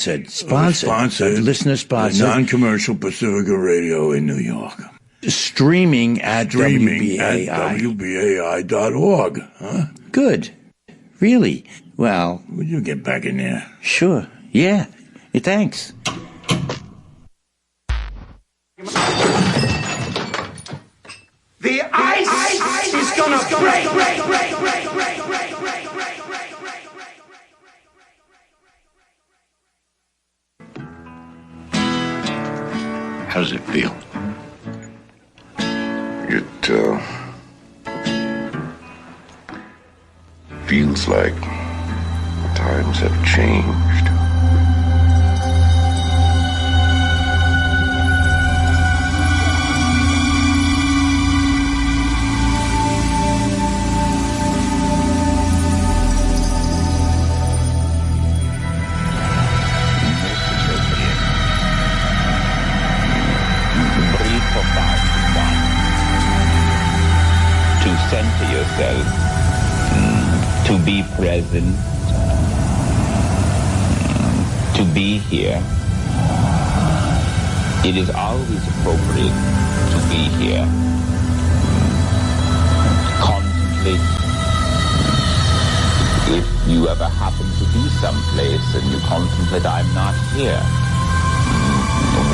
Sponsored. Listener-sponsored. Non-commercial Pacifica Radio in New York. Streaming at WBAI. At WBAI.org. Huh? Good. Really? Well... Would you get back in there? Sure. Yeah. Thanks. The ice is gonna break. How does it feel? It feels like times have changed. Center yourself, to be present, to be here. It is always appropriate to be here. Contemplate. If you ever happen to be someplace and you contemplate, I'm not here.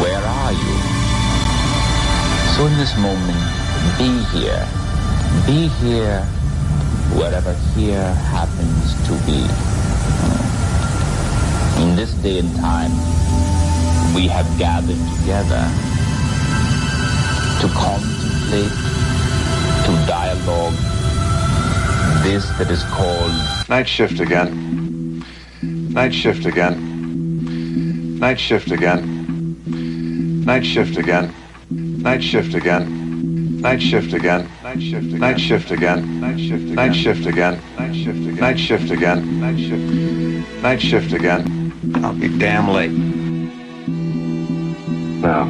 Where are you? So in this moment, be here. Be here, wherever here happens to be. In this day and time, we have gathered together to contemplate, to dialogue this that is called... Niteshift again. Niteshift again. Niteshift again. Niteshift again. Niteshift again. Night shift again. Night shift again. Night shift again. Night shift again. Night shift again. Night shift again. Night shift again. Night shift again. I'll be damn late. Now,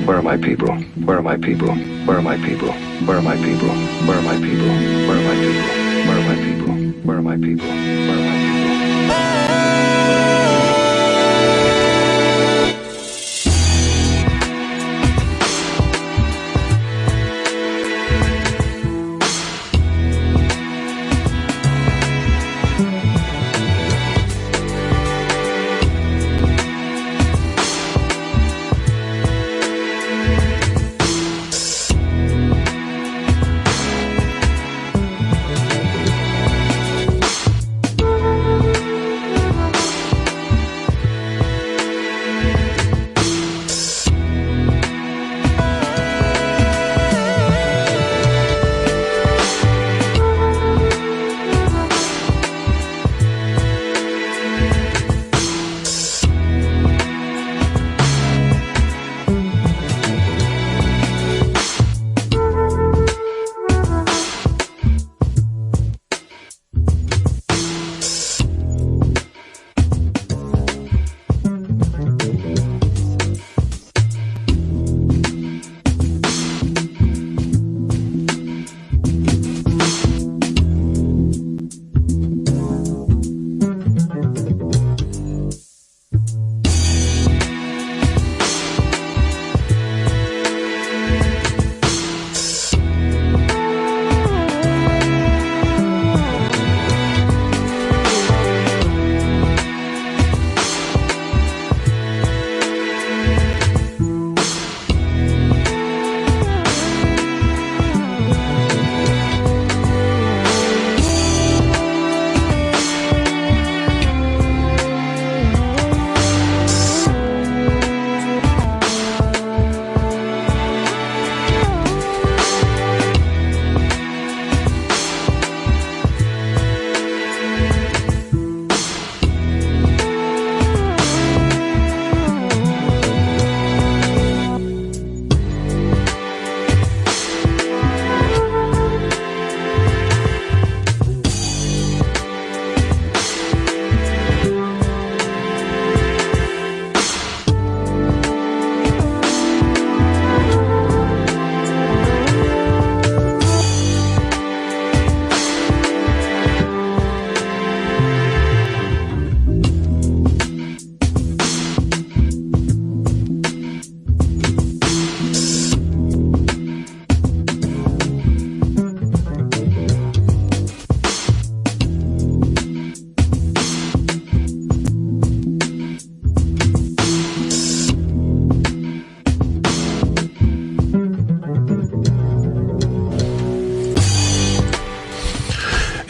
where are my people? Where are my people? Where are my people? Where are my people? Where are my people? Where are my people? Where are my people? Where are my people? Where are my people?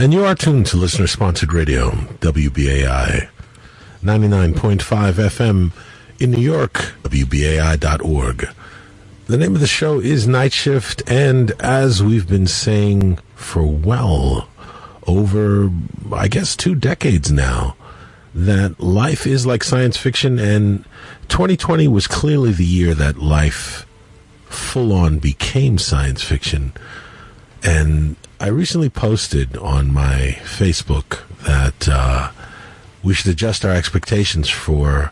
And you are tuned to listener-sponsored radio, WBAI, 99.5 FM in New York, WBAI.org. The name of the show is Niteshift, and as we've been saying for well over, I guess, 2 decades now, that life is like science fiction, and 2020 was clearly the year that life full-on became science fiction. And I recently posted on my Facebook that we should adjust our expectations for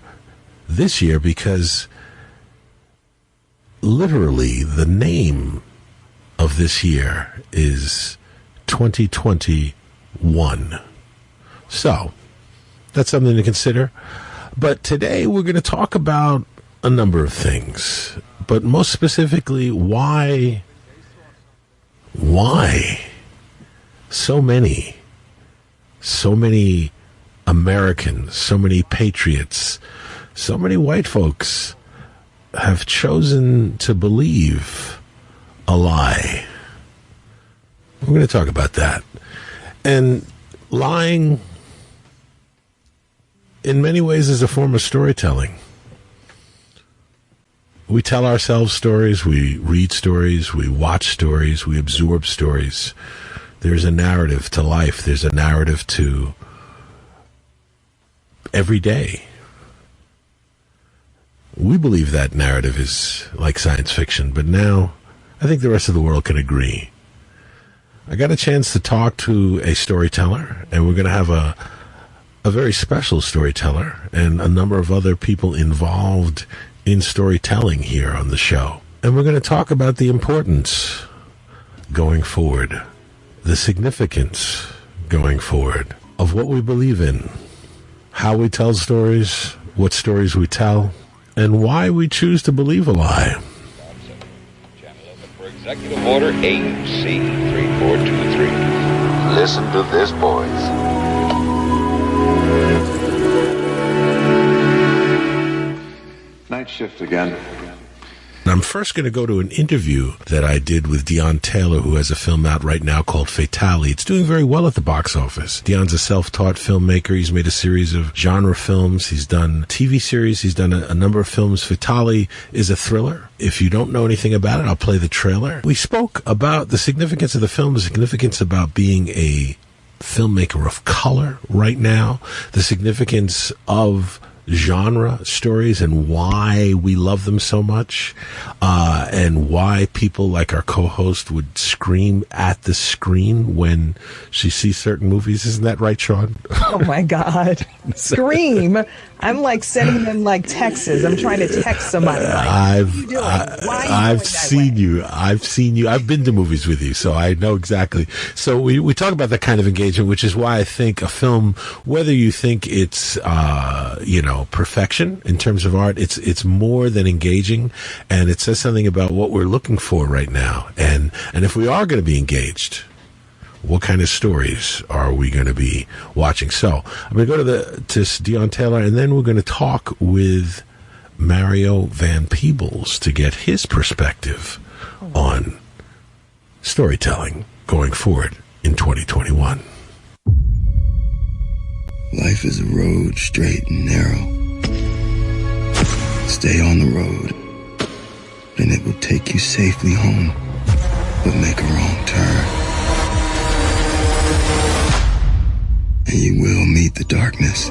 this year, because literally the name of this year is 2021. So that's something to consider. But today we're going to talk about a number of things, but most specifically, why so many Americans, so many patriots, so many white folks have chosen to believe a lie. We're going to talk about that. And lying, in many ways, is a form of storytelling. We tell ourselves stories, we read stories, we watch stories, we absorb stories. There's a narrative to life. There's a narrative to every day. We believe that narrative is like science fiction, but now I think the rest of the world can agree. I got a chance to talk to a storyteller, and we're going to have a very special storyteller and a number of other people involved in storytelling here on the show. And we're going to talk about the importance going forward, the significance going forward of what we believe in, how we tell stories, what stories we tell, and why we choose to believe a lie. For Executive Order AC 3423. Listen to this, boys. Niteshift again. I'm first going to go to an interview that I did with Deon Taylor, who has a film out right now called Fatale. It's doing very well at the box office. Deon's a self-taught filmmaker. He's made a series of genre films. He's done TV series. He's done a number of films. Fatale is a thriller. If you don't know anything about it, I'll play the trailer. We spoke about the significance of the film, the significance about being a filmmaker of color right now, the significance of genre stories and why we love them so much, and why people like our co-host would scream at the screen when she sees certain movies. Isn't that right, Shawn? Oh my God. Scream. I'm like sending them like texts. I'm trying to text somebody. Like, I've seen you. I've been to movies with you, so I know exactly. So we talk about that kind of engagement, which is why I think a film, whether you think it's perfection in terms of art, it's more than engaging, and it says something about what we're looking for right now. And if we are going to be engaged, what kind of stories are we going to be watching? So I'm going to go to Deon Taylor, and then we're going to talk with Mario Van Peebles to get his perspective on storytelling going forward in 2021. Life is a road, straight and narrow. Stay on the road, and it will take you safely home, but make a wrong turn, and you will meet the darkness.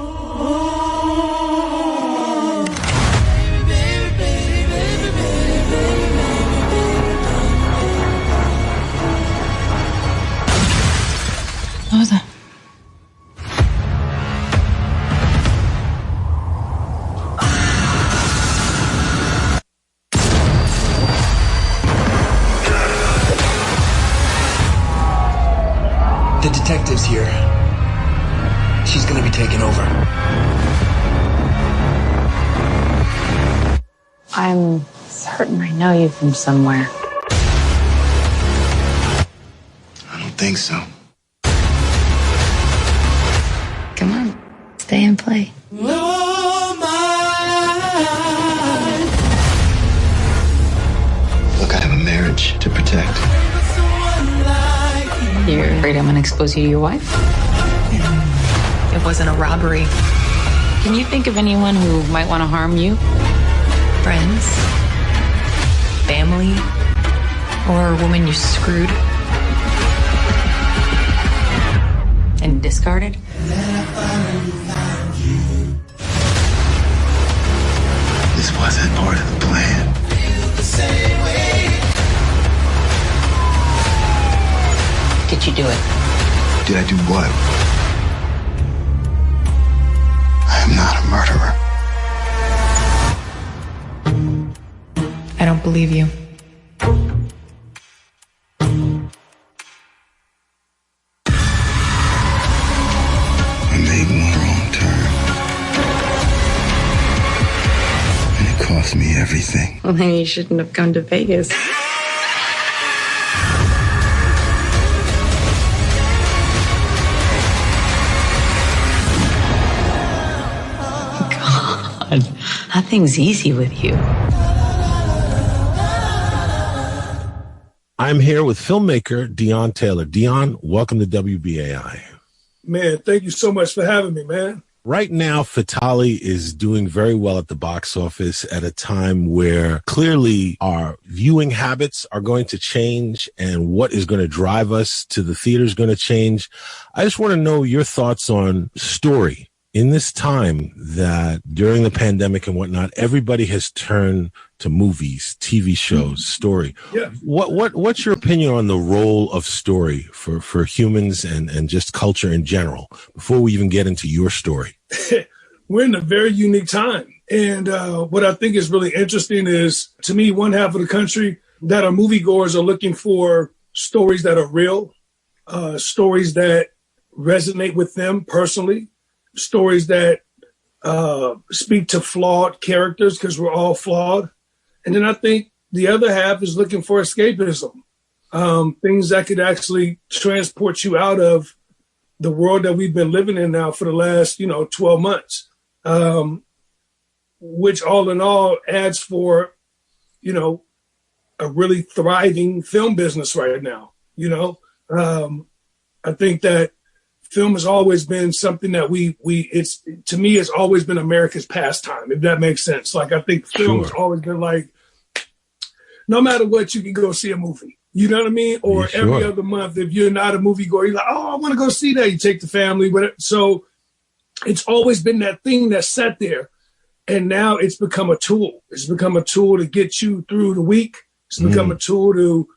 What was that? The detective's here. She's gonna be taking over. I'm certain I know you from somewhere. I don't think so. Come on, stay and play. Look, I have a marriage to protect. You're afraid I'm going to expose you to your wife? It wasn't a robbery. Can you think of anyone who might want to harm you? Friends? Family? Or a woman you screwed? And discarded? This wasn't part of the plan. Did you do it? Did I do what? I am not a murderer. I don't believe you. I made one wrong turn. And it cost me everything. Well, then you shouldn't have come to Vegas. God, nothing's easy with you. I'm here with filmmaker Deon Taylor. Deon, welcome to WBAI. Man, thank you so much for having me, man. Right now, Fatali is doing very well at the box office at a time where clearly our viewing habits are going to change and what is going to drive us to the theater is going to change. I just want to know your thoughts on story. In this time that during the pandemic and whatnot, everybody has turned to movies, TV shows, story. Yeah. What's your opinion on the role of story for humans and just culture in general before we even get into your story? We're in a very unique time. And what I think is really interesting is, to me, one half of the country that are moviegoers are looking for stories that are real, stories that resonate with them personally, stories that speak to flawed characters because we're all flawed. And then I think the other half is looking for escapism, things that could actually transport you out of the world that we've been living in now for the last, 12 months, which all in all adds for, a really thriving film business right now. I think that film has always been something that to me, it's always been America's pastime, if that makes sense. Like, I think film has always been like, no matter what, you can go see a movie. You know what I mean? Or every other month, if you're not a moviegoer, you're like, oh, I want to go see that. You take the family with it. So it's always been that thing that sat there. And now it's become a tool. It's become a tool to get you through the week. It's become a tool to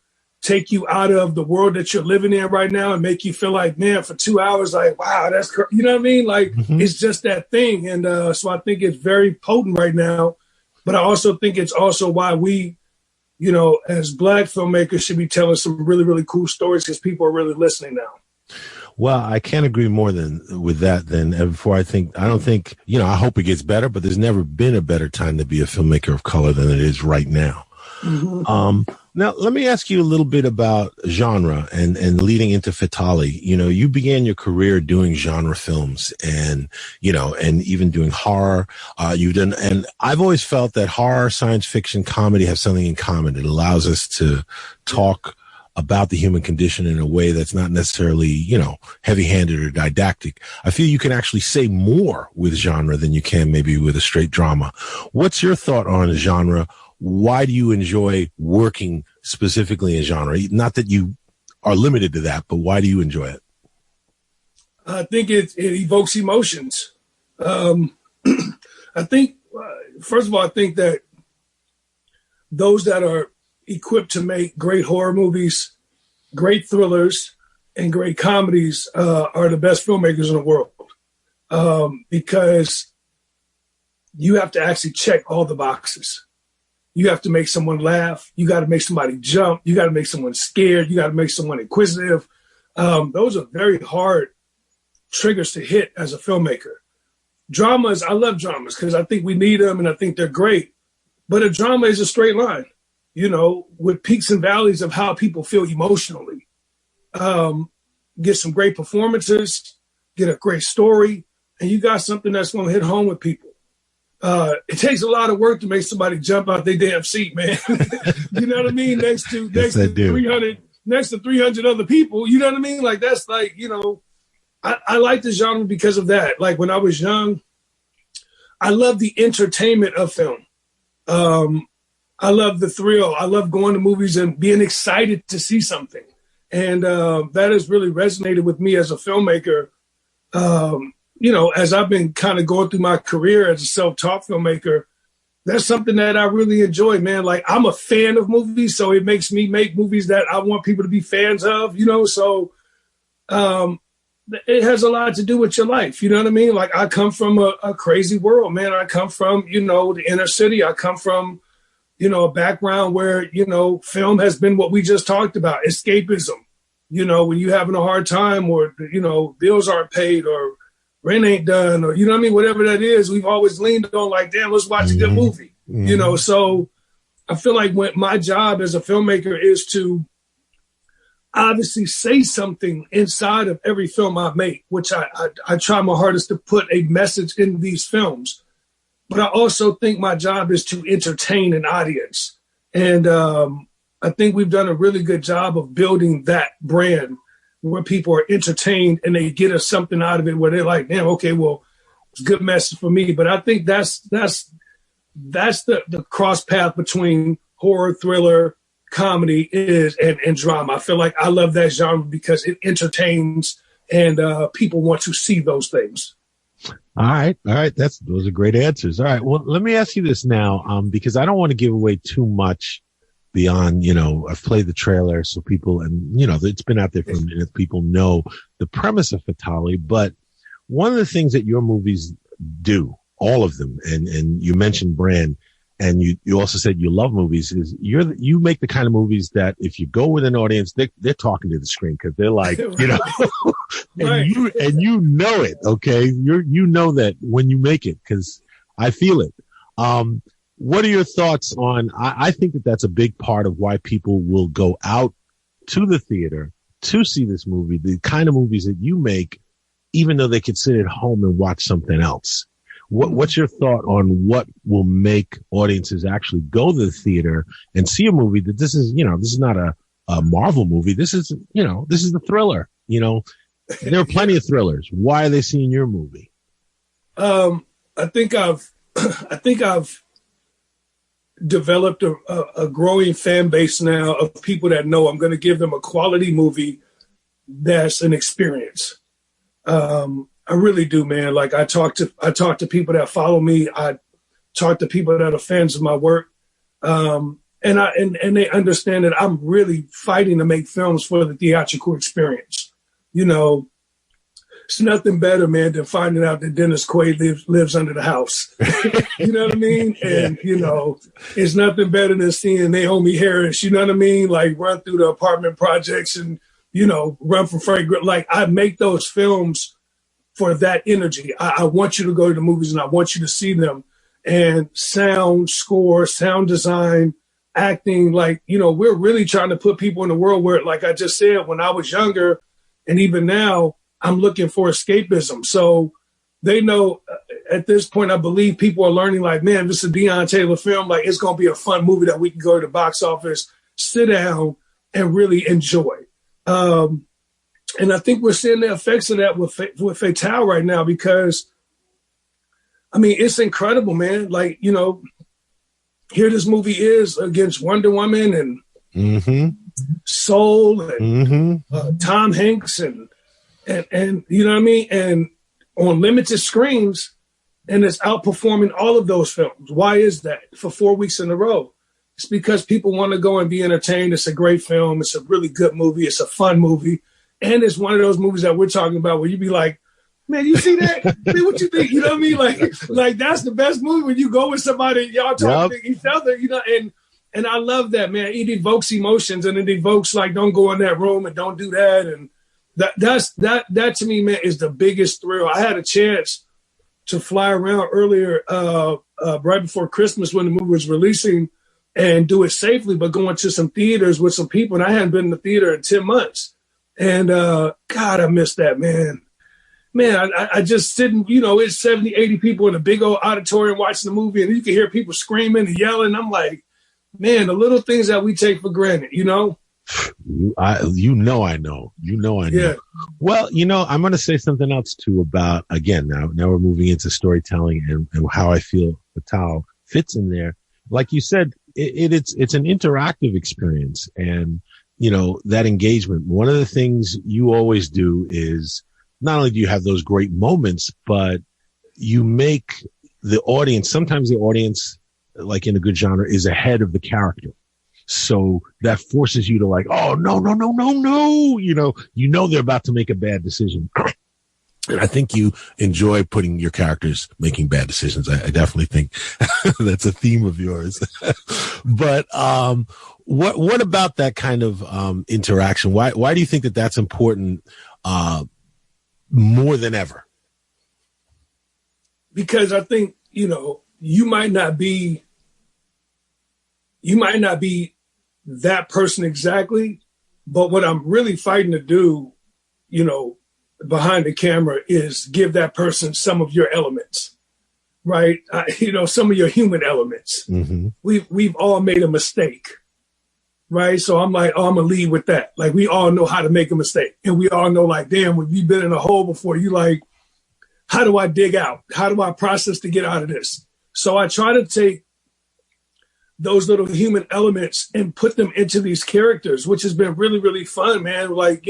take you out of the world that you're living in right now and make you feel like, man, for 2 hours, like, wow, that's, you know what I mean? Like, it's just that thing. And so I think it's very potent right now. But I also think it's also why we, as Black filmmakers should be telling some really, really cool stories because people are really listening now. Well, I can't agree more with that than before. I don't think, I hope it gets better, but there's never been a better time to be a filmmaker of color than it is right now. Now, let me ask you a little bit about genre and leading into Fatali. You began your career doing genre films and even doing horror. And I've always felt that horror, science fiction, comedy have something in common. It allows us to talk about the human condition in a way that's not necessarily, heavy-handed or didactic. I feel you can actually say more with genre than you can maybe with a straight drama. What's your thought on genre? Why do you enjoy working specifically in genre? Not that you are limited to that, but why do you enjoy it? I think it evokes emotions. I think, first of all, I think that those that are equipped to make great horror movies, great thrillers, and great comedies are the best filmmakers in the world, because you have to actually check all the boxes. You have to make someone laugh. You got to make somebody jump. You got to make someone scared. You got to make someone inquisitive. Those are very hard triggers to hit as a filmmaker. Dramas, I love dramas because I think we need them and I think they're great. But a drama is a straight line, with peaks and valleys of how people feel emotionally. Get some great performances, get a great story, and you got something that's going to hit home with people. It takes a lot of work to make somebody jump out their damn seat, man. You know what I mean? Next to 300 next to 300 other people. You know what I mean? Like, that's like, you know, I like the genre because of that. Like, when I was young, I love the entertainment of film. I love the thrill. I love going to movies and being excited to see something. And that has really resonated with me as a filmmaker. You know, as I've been kind of going through my career as a self-taught filmmaker, that's something that I really enjoy, man. Like, I'm a fan of movies, so it makes me make movies that I want people to be fans of, you know? So it has a lot to do with your life, you know what I mean? Like, I come from a crazy world, man. I come from, you know, the inner city. I come from, you know, a background where, you know, film has been what we just talked about, escapism. You know, when you're having a hard time or, you know, bills aren't paid or rent ain't done or, you know what I mean? Whatever that is, we've always leaned on like, damn, let's watch a good movie. You know, so I feel like when my job as a filmmaker is to obviously say something inside of every film I make, which I try my hardest to put a message in these films. But I also think my job is to entertain an audience. And I think we've done a really good job of building that brand where people are entertained and they get us something out of it where they're like, damn, okay, well, it's a good message for me. But I think that's the cross path between horror, thriller, comedy and drama. I feel like I love that genre because it entertains and people want to see those things. All right. Those are great answers. All right. Well, let me ask you this now, because I don't want to give away too much beyond, you know, I've played the trailer so people, and, you know, it's been out there for a minute. People know the premise of Fatale, but one of the things that your movies do, all of them, and you mentioned brand, and you also said you love movies, is you make the kind of movies that if you go with an audience, they're talking to the screen because they're like, you know, and you know it, okay? You know that when you make it because I feel it. What are your thoughts on, I think that that's a big part of why people will go out to the theater to see this movie, the kind of movies that you make, even though they could sit at home and watch something else. What's your thought on what will make audiences actually go to the theater and see a movie that this is not a Marvel movie. This is the thriller, you know, there are plenty of thrillers. Why are they seeing your movie? I think I've developed a growing fan base now of people that know I'm going to give them a quality movie that's an experience. I really do, man. Like I talk to people that follow me. I talk to people that are fans of my work. And they understand that I'm really fighting to make films for the theatrical experience. You know, it's nothing better, man, than finding out that Dennis Quaid lives under the house. You know what I mean? And, you know, it's nothing better than seeing Naomi Harris, you know what I mean? Like run through the apartment projects and, you know, run from Frank. Like I make those films for that energy. I want you to go to the movies and I want you to see them. And sound, score, sound design, acting, like, you know, we're really trying to put people in the world where, like I just said, when I was younger and even now, I'm looking for escapism. So they know at this point, I believe people are learning like, man, this is a Deon Taylor film. Like it's going to be a fun movie that we can go to the box office, sit down and really enjoy. And I think we're seeing the effects of that with Fatale right now because, I mean, it's incredible, man. Like, you know, here this movie is against Wonder Woman and Soul and Tom Hanks and you know what I mean? And on limited screens, and it's outperforming all of those films. Why is that? For 4 weeks in a row. It's because people want to go and be entertained. It's a great film. It's a really good movie. It's a fun movie. And it's one of those movies that we're talking about where you be like, man, you see that? Man, what you think? You know what I mean? Like that's the best movie when you go with somebody, y'all talking to each other, you know, and I love that, man. It evokes emotions and it evokes like, don't go in that room and don't do that. And that to me, man, is the biggest thrill. I had a chance to fly around earlier, right before Christmas when the movie was releasing and do it safely, but going to some theaters with some people. And I hadn't been in the theater in 10 months. And, God, I miss that, man. Man, I just sitting, you know, it's 70, 80 people in a big old auditorium watching the movie and you can hear people screaming and yelling. I'm like, man, the little things that we take for granted, you know? You know I know. Yeah. Well, I'm going to say something else too about, again, now we're moving into storytelling and how I feel Fatale fits in there. Like you said, it's an interactive experience, and that engagement. One of the things you always do is not only do you have those great moments, but you make the audience, sometimes the audience, like in a good genre, is ahead of the character. So that forces you to like, oh, no. They're about to make a bad decision. And I think you enjoy putting your characters making bad decisions. I definitely think that's a theme of yours. But what about that kind of interaction? Why do you think that that's important more than ever? Because I think, you might not be that person exactly, but what I'm really fighting to do, behind the camera is give that person some of your elements, right? Some of your human elements. Mm-hmm. We've all made a mistake, right? So I'm like, I'm gonna lead with that. Like, we all know how to make a mistake, and we all know, like, damn, when you've been in a hole before, you like, how do I dig out? How do I process to get out of this? So I try to take those little human elements and put them into these characters, which has been really, really fun, man. Like,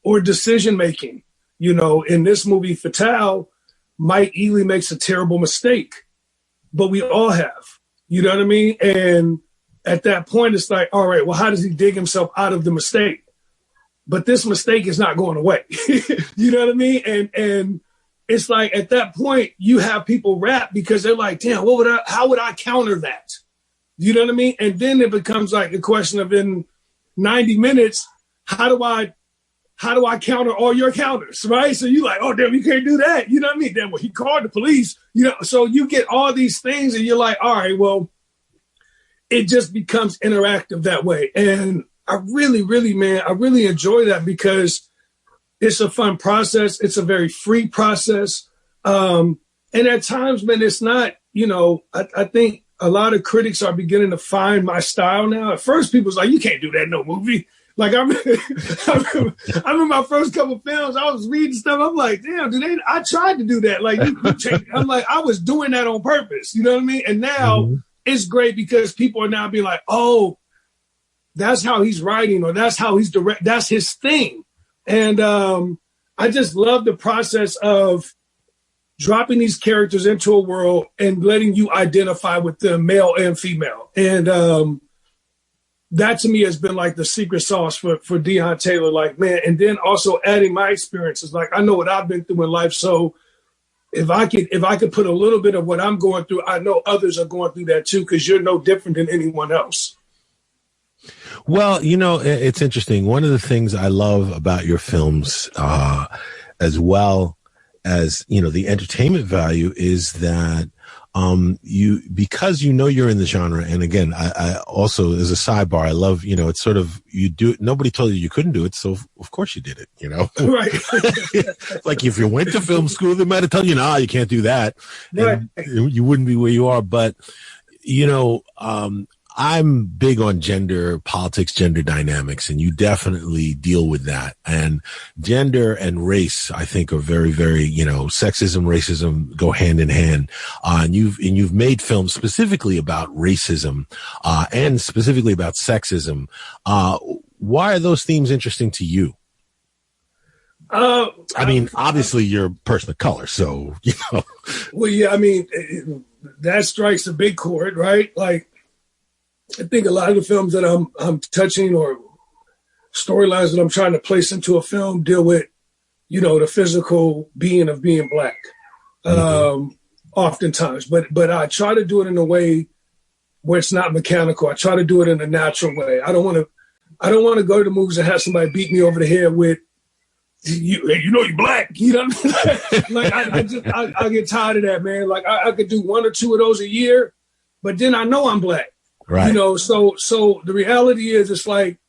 or decision making. In this movie, Fatale, Mike Ely makes a terrible mistake, but we all have. You know what I mean? And at that point, it's like, all right, well, how does he dig himself out of the mistake? But this mistake is not going away. You know what I mean? And it's like, at that point, you have people rap because they're like, damn, how would I counter that? You know what I mean? And then it becomes like a question of, in 90 minutes, how do I counter all your counters, right? So you like, oh, damn, you can't do that. You know what I mean? Then, well, he called the police, so you get all these things and you're like, all right, well, it just becomes interactive that way. And I really, really, man, I really enjoy that because it's a fun process. It's a very free process. And at times, man, it's not, I think a lot of critics are beginning to find my style now. At first, people was like, you can't do that in no movie. Like, I remember my first couple of films, I was reading stuff. I'm like, damn, I tried to do that. Like, I'm like, I was doing that on purpose. You know what I mean? And now it's great because people are now being like, oh, that's how he's writing, or that's how he's direct. That's his thing. And I just love the process of dropping these characters into a world and letting you identify with them, male and female. And that to me has been like the secret sauce for Deon Taylor. Like, man, and then also adding my experiences. Like, I know what I've been through in life. So if I could put a little bit of what I'm going through, I know others are going through that too, because you're no different than anyone else. Well, it's interesting. One of the things I love about your films, as well as, the entertainment value, is that because you're in the genre. And again, I also, as a sidebar, I love, it's sort of, nobody told you couldn't do it. So of course you did it, Right. Like, if you went to film school, they might have told you, nah, you can't do that. Right. And you wouldn't be where you are. But, I'm big on gender politics, gender dynamics, and you definitely deal with that. And gender and race, I think, are very, very, sexism, racism go hand in hand. And you've made films specifically about racism, and specifically about sexism. Why are those themes interesting to you? I mean, obviously you're a person of color, so, Well, yeah, I mean, that strikes a big chord, right? Like, I think a lot of the films that I'm touching, or storylines that I'm trying to place into a film, deal with, the physical being of being Black, oftentimes. But I try to do it in a way where it's not mechanical. I try to do it in a natural way. I don't want to go to the movies and have somebody beat me over the head with, you're Black. You know what I mean? Like, I get tired of that, man. Like, I could do 1 or 2 of those a year, but then I know I'm Black. Right. So the reality is, it's like,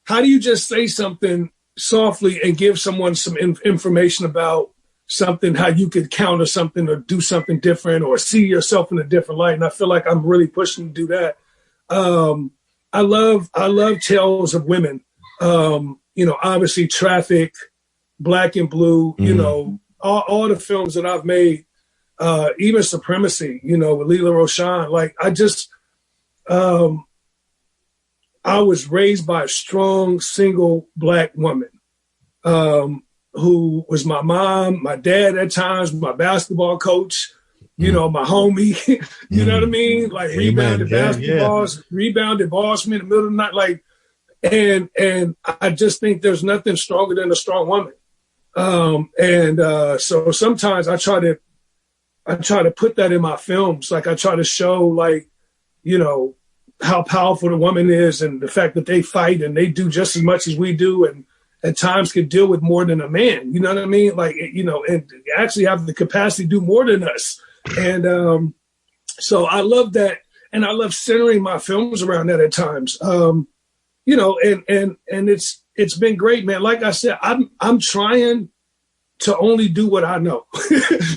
how do you just say something softly and give someone some information about something, how you could counter something or do something different or see yourself in a different light? And I feel like I'm really pushing to do that. I love tales of women. Obviously Traffic, Black and Blue, all the films that I've made, even Supremacy, with Leila Roshan. Like, I was raised by a strong, single Black woman who was my mom, my dad at times, my basketball coach, my homie, you know what I mean? Like, rebounded basketballs, rebounded balls from me in the middle of the night. Like, and I just think there's nothing stronger than a strong woman. So sometimes I try to put that in my films. Like, I try to show, like, how powerful the woman is and the fact that they fight and they do just as much as we do and at times can deal with more than a man. You know what I mean? Like, and actually have the capacity to do more than us. And so I love that. And I love centering my films around that at times. And it's been great, man. Like I said, I'm trying to only do what I know.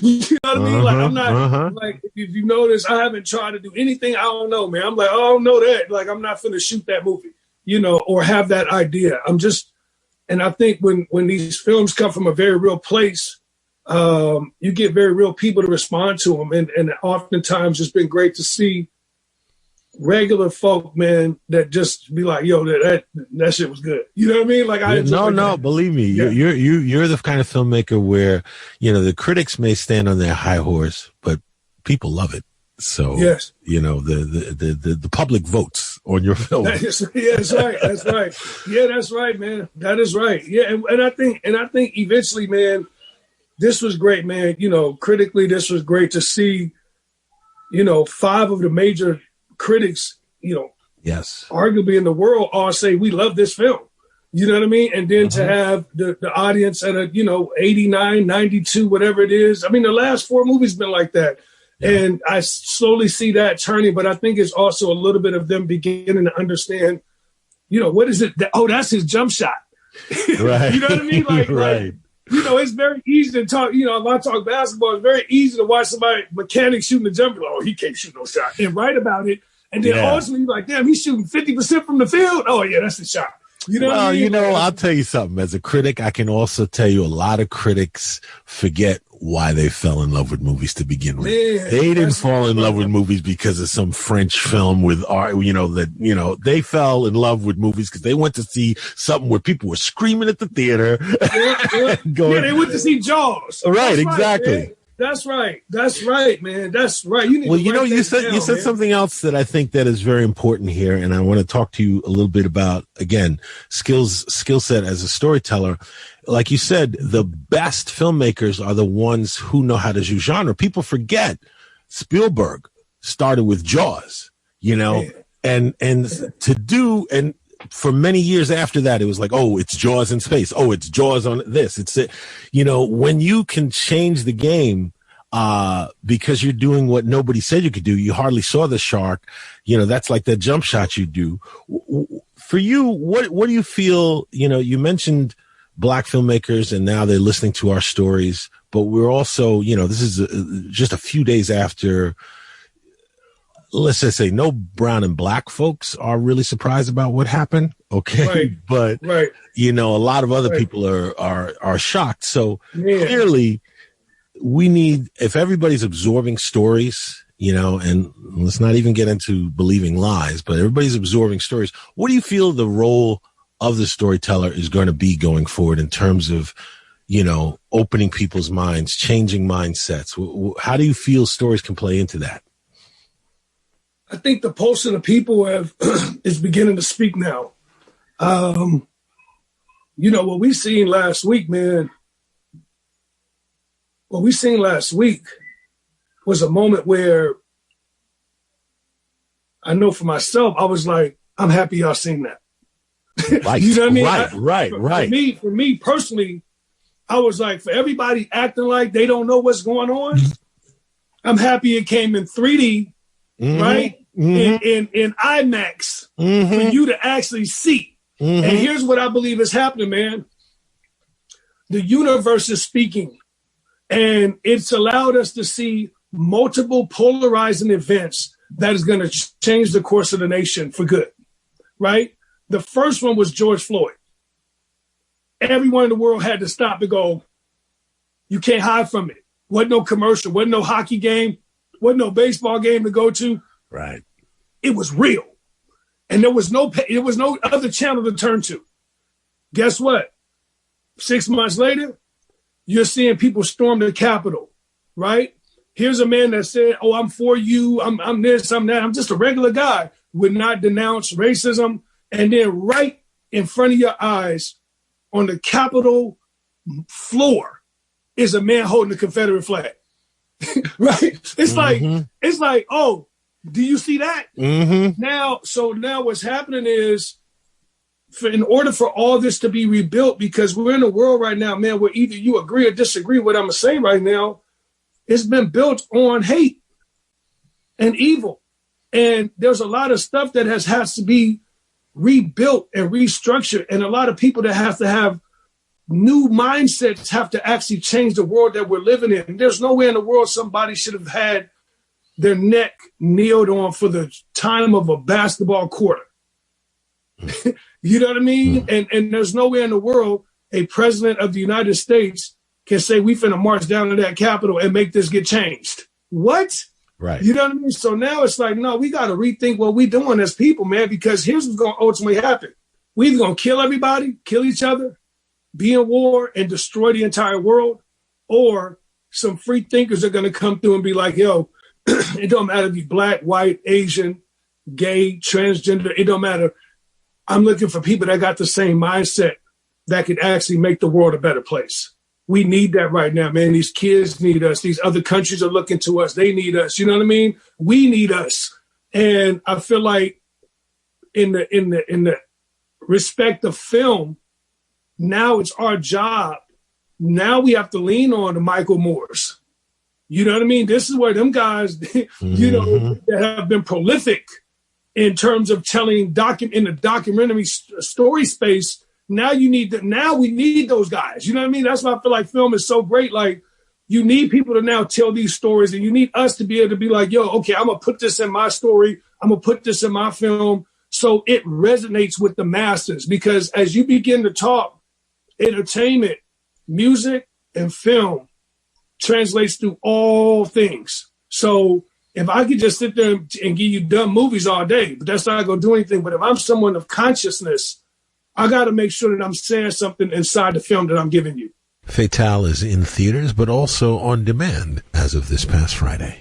You know what I mean? Like, I'm not like, if you notice, I haven't tried to do anything I don't know, man. I'm like, oh, I don't know that. Like, I'm not finna shoot that movie, or have that idea. And I think when these films come from a very real place, you get very real people to respond to them. And oftentimes it's been great to see regular folk, man, that just be like, yo, that shit was good. You know what I mean? Like, believe me, yeah. You're the kind of filmmaker where, the critics may stand on their high horse, but people love it. So, yes. The public votes on your film. That's right. That's right. Yeah, that's right, man. That is right. Yeah. And I think eventually, man, this was great, man. Critically, this was great to see, 5 of the major critics, yes, arguably in the world, all say we love this film. You know what I mean? And then to have the audience at a 89, 92, whatever it is. I mean, the last 4 movies been like that. Yeah. And I slowly see that turning, but I think it's also a little bit of them beginning to understand, what is it? That's his jump shot. Right. You know what I mean? Like, right. It's very easy to talk, if I talk basketball, it's very easy to watch somebody, mechanic shooting the jumper. Oh, he can't shoot no shot. And write about it. And then ultimately, you're like, damn, he's shooting 50% from the field. Oh, yeah, that's the shot. You know what I mean? I'll tell you something. As a critic, I can also tell you a lot of critics forget why they fell in love with movies to begin with. Man, they didn't fall in love with movies because of some French film with art, they fell in love with movies because they went to see something where people were screaming at the theater. They went to see Jaws. Right, exactly. Man. That's right. That's right, man. That's right. You said something else that I think that is very important here, and I want to talk to you a little bit about, again, skill set as a storyteller. Like you said, the best filmmakers are the ones who know how to do genre. People forget Spielberg started with Jaws, and for many years after that, it was like, oh, it's Jaws in space. Oh, it's Jaws on this. It's it. When you can change the game, because you're doing what nobody said you could do, you hardly saw the shark. That's like the jump shot you do. For you, what do you feel? You mentioned Black filmmakers, and now they're listening to our stories, but we're also, this is just a few days after. Let's just say no brown and Black folks are really surprised about what happened. Okay. Right. But, a lot of other people are shocked. So clearly we need, if everybody's absorbing stories, and let's not even get into believing lies, but everybody's absorbing stories. What do you feel the role of the storyteller is going to be going forward in terms of, opening people's minds, changing mindsets? How do you feel stories can play into that? I think the pulse of the people is beginning to speak now. What we seen last week, man, was a moment where I know for myself, I was like, I'm happy y'all seen that. Right. You know what I mean? Right. For me personally, I was like, for everybody acting like they don't know what's going on, I'm happy it came in 3D. Mm-hmm. Right? Mm-hmm. In IMAX for you to actually see. Mm-hmm. And here's what I believe is happening, man. The universe is speaking, and it's allowed us to see multiple polarizing events that is going to change the course of the nation for good. right? The first one was George Floyd. Everyone in the world had to stop and go, you can't hide from it. Wasn't no commercial, wasn't no hockey game, wasn't no baseball game to go to. Right. It was real. And there was no other channel to turn to. Guess what? 6 months later, you're seeing people storm the Capitol, right? Here's a man that said, oh, I'm for you, I'm this, I'm that, I'm just a regular guy, would not denounce racism. And then right in front of your eyes on the Capitol floor is a man holding the Confederate flag, right? It's like, oh, do you see that? Mm-hmm. Now what's happening is, in order for all this to be rebuilt, because we're in a world right now, man, where either you agree or disagree with what I'm going to say right now, it's been built on hate and evil. And there's a lot of stuff that has to be rebuilt and restructured. And a lot of people that have to have new mindsets have to actually change the world that we're living in. And there's nowhere in the world somebody should have had their neck kneeled on for the time of a basketball quarter. You know what I mean? And there's nowhere in the world a president of the United States can say we finna march down to that Capitol and make this get changed. What? Right. You know what I mean? So now it's like, no, we got to rethink what we're doing as people, man, because here's what's going to ultimately happen. We're either going to kill everybody, kill each other, be in war, and destroy the entire world, or some free thinkers are going to come through and be like, yo, it don't matter if you're black, white, Asian, gay, transgender, it don't matter. I'm looking for people that got the same mindset that could actually make the world a better place. We need that right now, man. These kids need us. These other countries are looking to us. They need us. You know what I mean? We need us. And I feel like in the respect of film, now it's our job. Now we have to lean on the Michael Moores. You know what I mean? This is where them guys, you know, that have been prolific in terms of telling in the documentary story space. Now we need those guys. You know what I mean? That's why I feel like film is so great. Like, you need people to now tell these stories, and you need us to be able to be like, yo, okay, I'm going to put this in my story. I'm going to put this in my film so it resonates with the masses. Because as you begin to talk, entertainment, music, and film translates through all things. So if I could just sit there and give you dumb movies all day, but that's not going to do anything. But if I'm someone of consciousness, I got to make sure that I'm saying something inside the film that I'm giving you. Fatale is in theaters, but also on demand as of this past Friday.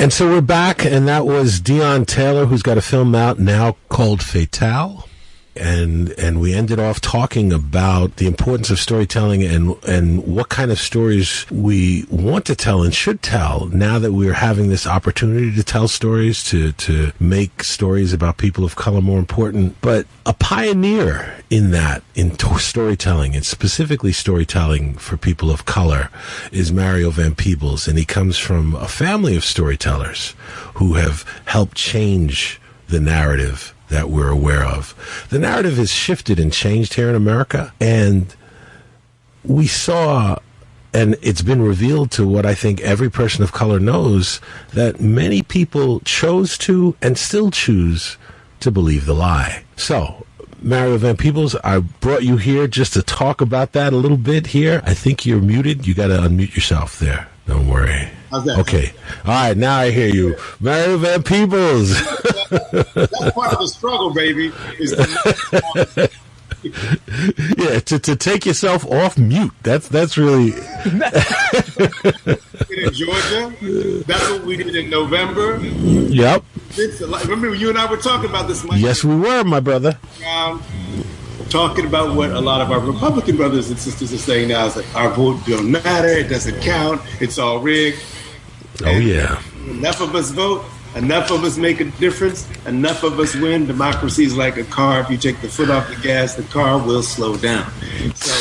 And so we're back, and that was Deon Taylor, who's got a film out now called Fatale. And we ended off talking about the importance of storytelling and what kind of stories we want to tell and should tell now that we're having this opportunity to tell stories, to make stories about people of color more important. But a pioneer in that, in storytelling, and specifically storytelling for people of color, is Mario Van Peebles. And he comes from a family of storytellers who have helped change the narrative that we're aware of. The narrative has shifted and changed here in America, and we saw, and it's been revealed to what I think every person of color knows, that many people chose to and still choose to believe the lie. So, Mario Van Peebles, I brought you here just to talk about that a little bit here. I think you're muted. You got to unmute yourself there. Don't worry. How's that? Okay. All right, now I hear you. Mario Van Peebles. That's part of the struggle, baby. Yeah, to take yourself off mute. That's really. In Georgia, that's what we did in November. Yep. Remember, you and I were talking about this, Mike. Yes, we were, my brother. Talking about what a lot of our Republican brothers and sisters are saying now is like, our vote don't matter, it doesn't count, it's all rigged. Oh, yeah. Enough of us vote, enough of us make a difference, enough of us win. Democracy is like a car. If you take the foot off the gas, the car will slow down. So,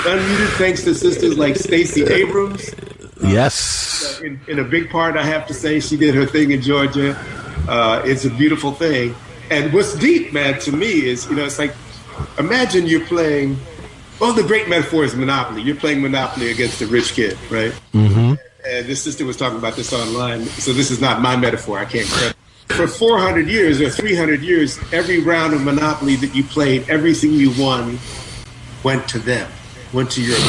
unmuted thanks to sisters like Stacey Abrams. Yes. In a big part, I have to say, she did her thing in Georgia. It's a beautiful thing. And what's deep, man, to me is, it's like, imagine you're playing, the great metaphor is Monopoly. You're playing Monopoly against a rich kid, right? Mm-hmm. And this sister was talking about this online, so this is not my metaphor. I can't correct. For 400 years or 300 years, every round of Monopoly that you played, everything you won went to them, went to your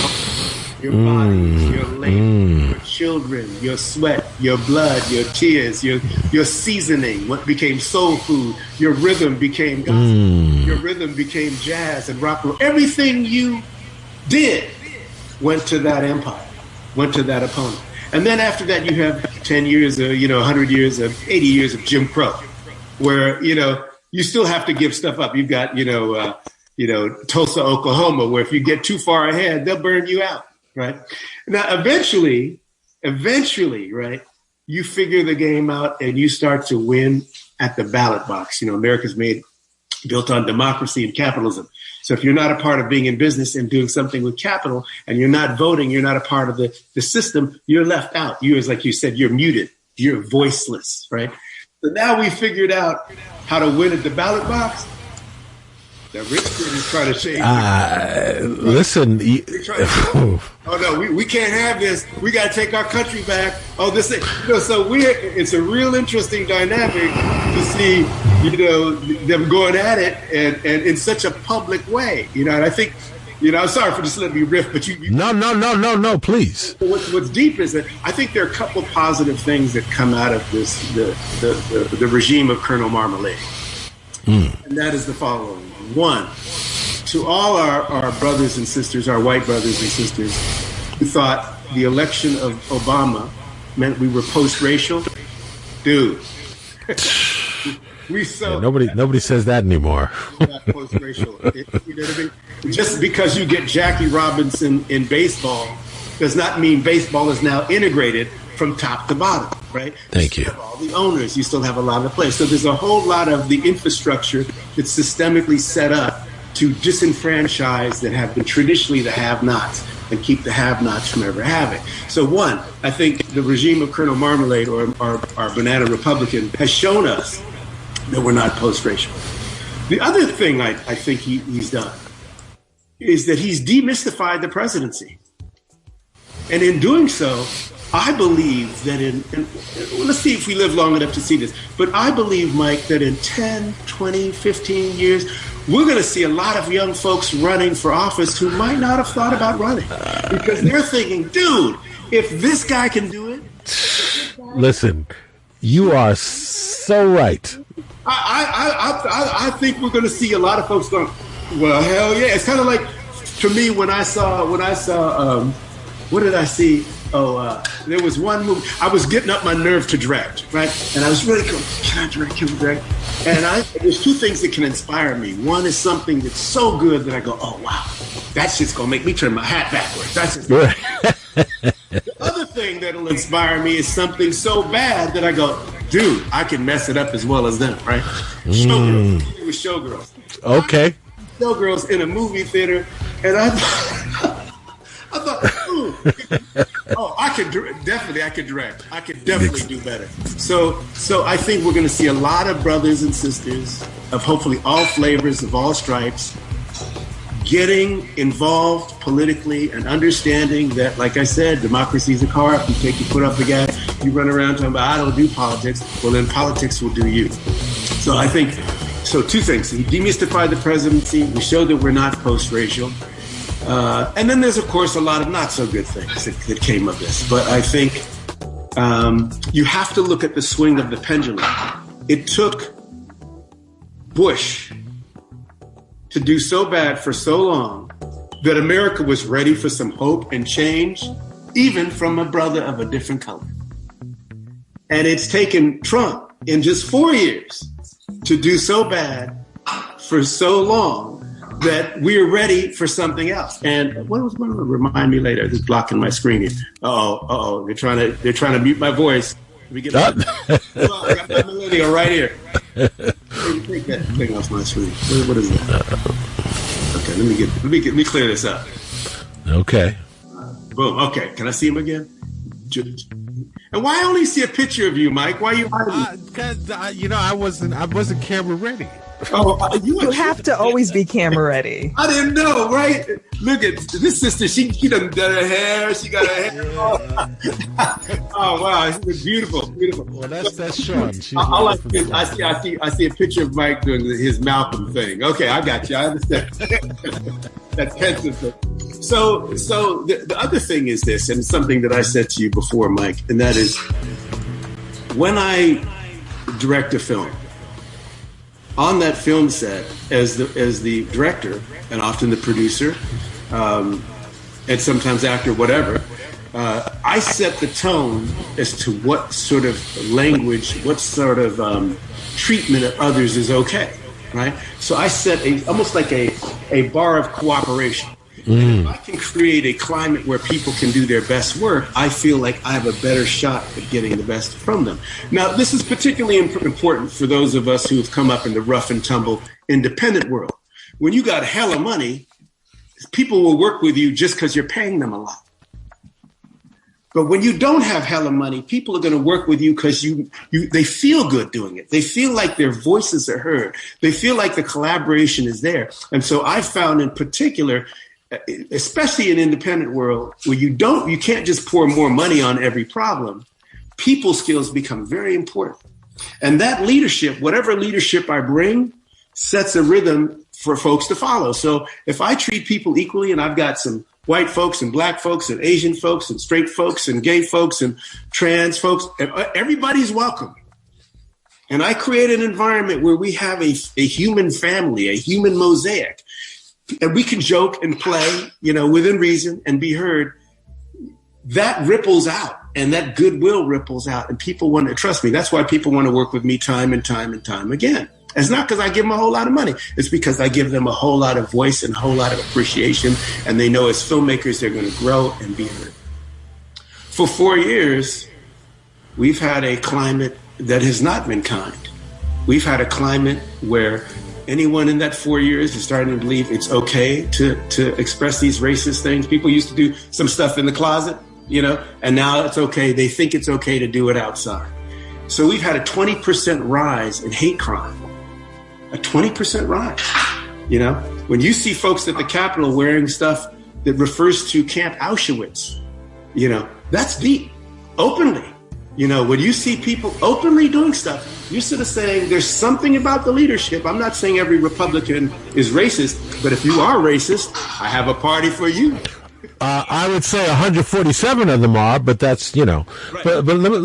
body, your labor, your children, your sweat, your blood, your tears, your seasoning, what became soul food, your rhythm became gospel, your rhythm became jazz and rock and roll. Everything you did went to that empire, went to that opponent. And then after that, you have 10 years or, 100 years of 80 years of Jim Crow, where, you still have to give stuff up. You've got, Tulsa, Oklahoma, where if you get too far ahead, they'll burn you out. Right. Now, eventually, right, you figure the game out and you start to win at the ballot box. America's built on democracy and capitalism. So if you're not a part of being in business and doing something with capital and you're not voting, you're not a part of the system, you're left out. Like you said, you're muted. You're voiceless. Right. So now we figured out how to win at the ballot box. The rich kid is trying to change. Listen. Oh no, we can't have this. We got to take our country back. Oh, this thing. So it's a real interesting dynamic to see, them going at it and in such a public way. And I think, I'm sorry for just letting me riff, but you No, please. What's deep is that I think there are a couple of positive things that come out of this, the regime of Colonel Marmalade. And that is the following. One, to all our brothers and sisters, our white brothers and sisters, who thought the election of Obama meant we were post-racial, dude. Nobody says that anymore. Post-racial. You know what I mean? Just because you get Jackie Robinson in baseball does not mean baseball is now integrated from top to bottom, right? Thank you. All the owners, you still have a lot of play. So there's a whole lot of the infrastructure that's systemically set up to disenfranchise that have been traditionally the have-nots and keep the have-nots from ever having. So one, I think the regime of Colonel Marmalade or our banana Republican has shown us that we're not post-racial. The other thing I think he's done is that he's demystified the presidency. And in doing so, I believe that let's see if we live long enough to see this, but I believe, Mike, that in 10, 20, 15 years, we're going to see a lot of young folks running for office who might not have thought about running because they're thinking, dude, if this guy can do it. Listen, you are so right. I think we're going to see a lot of folks going, well, hell yeah. It's kind of like, to me, when I saw, what did I see? There was one movie. I was getting up my nerve to direct, right? And I was really going, can I direct? And there's two things that can inspire me. One is something that's so good that I go, oh, wow, that's just going to make me turn my hat backwards. That's just The other thing that'll inspire me is something so bad that I go, dude, I can mess it up as well as them, right? Showgirls. It was Showgirls. Okay. Showgirls in a movie theater, and I thought, ooh, I could direct. I could definitely do better. So I think we're going to see a lot of brothers and sisters of hopefully all flavors, of all stripes, getting involved politically and understanding that, like I said, democracy is a car. If you take your foot off the gas, you run around talking about, I don't do politics. Well, then politics will do you. So I think, two things. He demystified the presidency. We showed that we're not post-racial. And then there's, of course, a lot of not so good things that came of this. But I think you have to look at the swing of the pendulum. It took Bush to do so bad for so long that America was ready for some hope and change, even from a brother of a different color. And it's taken Trump in just 4 years to do so bad for so long that we're ready for something else. And what was going to remind me later? It's blocking my screen here. They're trying to mute my voice. Let me get I got my millennial right here. Take that thing off my screen. What is that? Okay, let me clear this up. Okay. Boom. Okay. Can I see him again? And why I only see a picture of you, Mike? Why are you hiding? Because I wasn't camera ready. You have to always be camera ready. I didn't know, right? Look at this sister. She done her hair. She got her hair. Oh wow, she was beautiful. Well, that's Shawn. I see a picture of Mike doing his Malcolm thing. Okay, I got you. I understand. That's pensive. So the other thing is this, and something that I said to you before, Mike, and that is when I direct a film, on that film set, as the director and often the producer, and sometimes actor, whatever, I set the tone as to what sort of language, what sort of treatment of others is okay, right? So I set almost like a bar of cooperation. And if I can create a climate where people can do their best work, I feel like I have a better shot at getting the best from them. Now, this is particularly important for those of us who have come up in the rough and tumble independent world. When you got hella money, people will work with you just because you're paying them a lot. But when you don't have hella money, people are going to work with you because they feel good doing it. They feel like their voices are heard. They feel like the collaboration is there. And so I found in particular, especially in independent world where you can't just pour more money on every problem, people skills become very important. And that leadership, whatever leadership I bring, sets a rhythm for folks to follow. So if I treat people equally, and I've got some white folks and black folks and Asian folks and straight folks and gay folks and trans folks, everybody's welcome. And I create an environment where we have a human family, a human mosaic. And we can joke and play, within reason and be heard. That ripples out, and that goodwill ripples out, and people want to trust me. That's why people want to work with me time and time and time again. It's not because I give them a whole lot of money. It's because I give them a whole lot of voice and a whole lot of appreciation, and they know as filmmakers they're going to grow and be heard. For 4 years, we've had a climate that has not been kind. We've had a climate where anyone in that 4 years is starting to believe it's okay to express these racist things. People used to do some stuff in the closet, and now it's okay. They think it's okay to do it outside. So we've had a 20% rise in hate crime, a 20% rise. When you see folks at the Capitol wearing stuff that refers to Camp Auschwitz, that's deep, openly. When you see people openly doing stuff, you're sort of saying there's something about the leadership. I'm not saying every Republican is racist, but if you are racist, I have a party for you. I would say 147 of them are, but that's, Right. But let me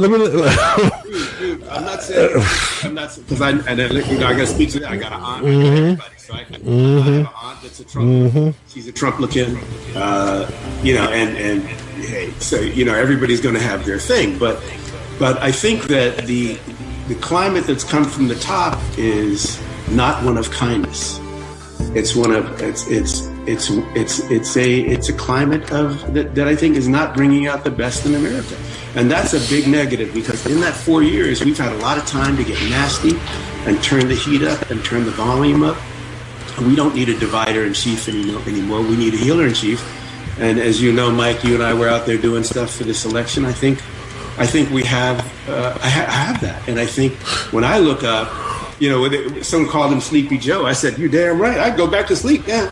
Dude, I'm not saying, because I got to speak to that. I got an aunt. Everybody, so I have an aunt that's a Trump. She's a Trump-looking, and hey, so, everybody's going to have their thing. But I think that the climate that's come from the top is not one of kindness. It's one of it's a climate of that I think is not bringing out the best in America, and that's a big negative because in that 4 years we've had a lot of time to get nasty and turn the heat up and turn the volume up. We don't need a divider in chief anymore. We need a healer in chief. And as you know, Mike, you and I were out there doing stuff for this election. I think we have I have that, and I think when I look up, someone called him Sleepy Joe. I said, "You're damn right. I'd go back to sleep now."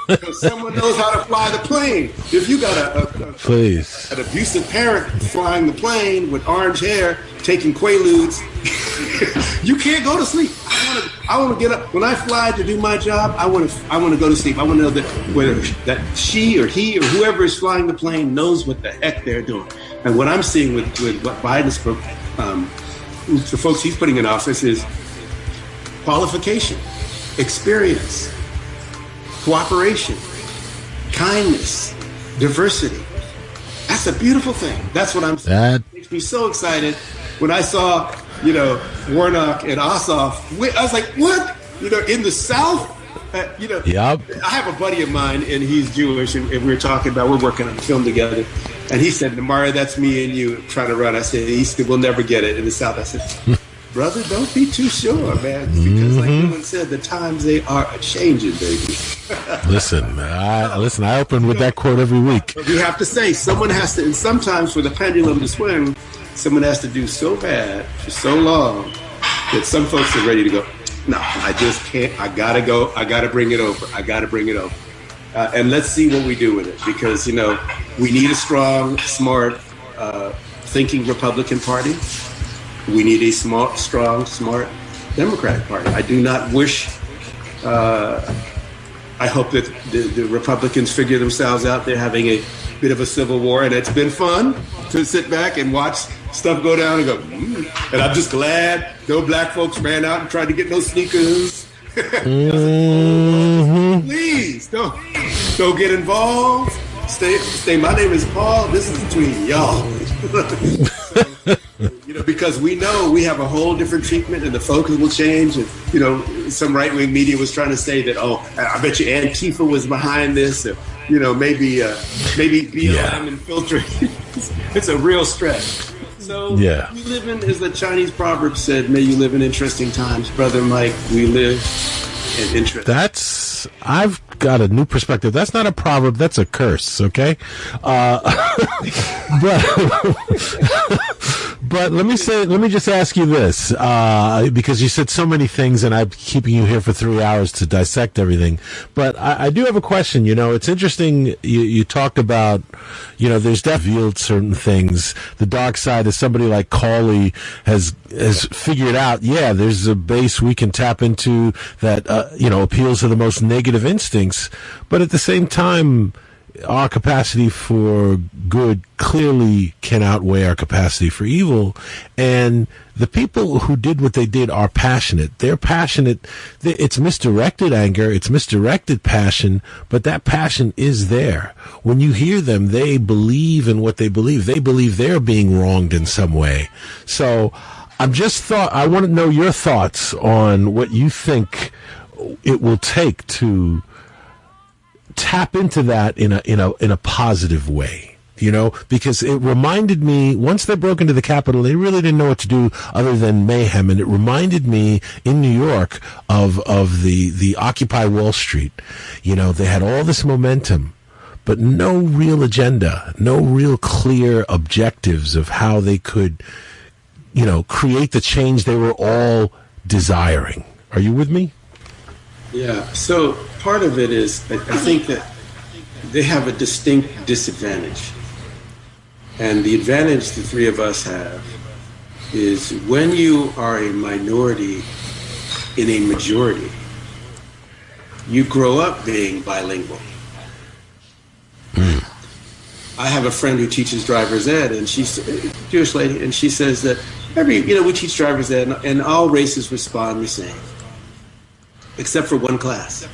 Because someone knows how to fly the plane. If you got an abusive parent flying the plane with orange hair, taking Quaaludes, you can't go to sleep. I want to get up when I fly to do my job. I want to go to sleep. I want to know that whether that she or he or whoever is flying the plane knows what the heck they're doing. And what I'm seeing with what Biden's the folks he's putting in office is qualification, experience, cooperation, kindness, diversity. That's a beautiful thing. That's what I'm saying. It makes me so excited when I saw, Warnock and Ossoff. I was like, what? In the South? Yep. I have a buddy of mine, and he's Jewish, and we were talking about, we're working on a film together, and he said, Mario, that's me and you trying to run. I said, he said, we'll never get it in the South. I said, brother, don't be too sure, man, because like Dylan said, the times, they are a-changing, baby. Listen, I open with that quote every week. But you have to say, someone has to, and sometimes for the pendulum to swing, someone has to do so bad for so long that some folks are ready to go, no, I just can't. I got to go. I got to bring it over. And let's see what we do with it. Because, we need a strong, smart, thinking Republican Party. We need a strong, smart Democratic Party. I do not wish, I hope that the Republicans figure themselves out. They're having a bit of a civil war, and it's been fun to sit back and watch stuff go down and go, and I'm just glad no black folks ran out and tried to get no sneakers. Please don't get involved. Stay. My name is Paul. This is between y'all. Because we know we have a whole different treatment, and the focus will change. And some right-wing media was trying to say that, I bet you Antifa was behind this. Or, maybe BLM infiltrated. It's a real stretch. So we live in, as the Chinese proverb said, may you live in interesting times. Brother Mike, we live in interesting. I've got a new perspective. That's not a proverb, that's a curse, okay? But let me just ask you this, because you said so many things and I'm keeping you here for 3 hours to dissect everything. But I do have a question. It's interesting. You talked about, there's definitely revealed certain things. The dark side, as somebody like Cauley has figured out, there's a base we can tap into that, appeals to the most negative instincts. But at the same time, our capacity for good clearly can outweigh our capacity for evil. And the people who did what they did are passionate. They're passionate. It's misdirected anger. It's misdirected passion, but that passion is there. When you hear them, they believe in what they believe. They believe they're being wronged in some way. So I want to know your thoughts on what you think it will take to tap into that in a positive way, because it reminded me, once they broke into the Capitol, they really didn't know what to do other than mayhem. And it reminded me in New York of the Occupy Wall Street. They had all this momentum, but no real agenda, no real clear objectives of how they could, create the change they were all desiring. Are you with me? Yeah. So part of it is, I think that they have a distinct disadvantage. And the advantage the three of us have is when you are a minority in a majority, you grow up being bilingual. I have a friend who teaches driver's ed, and she's a Jewish lady, and she says that we teach driver's ed, and all races respond the same, except for one class.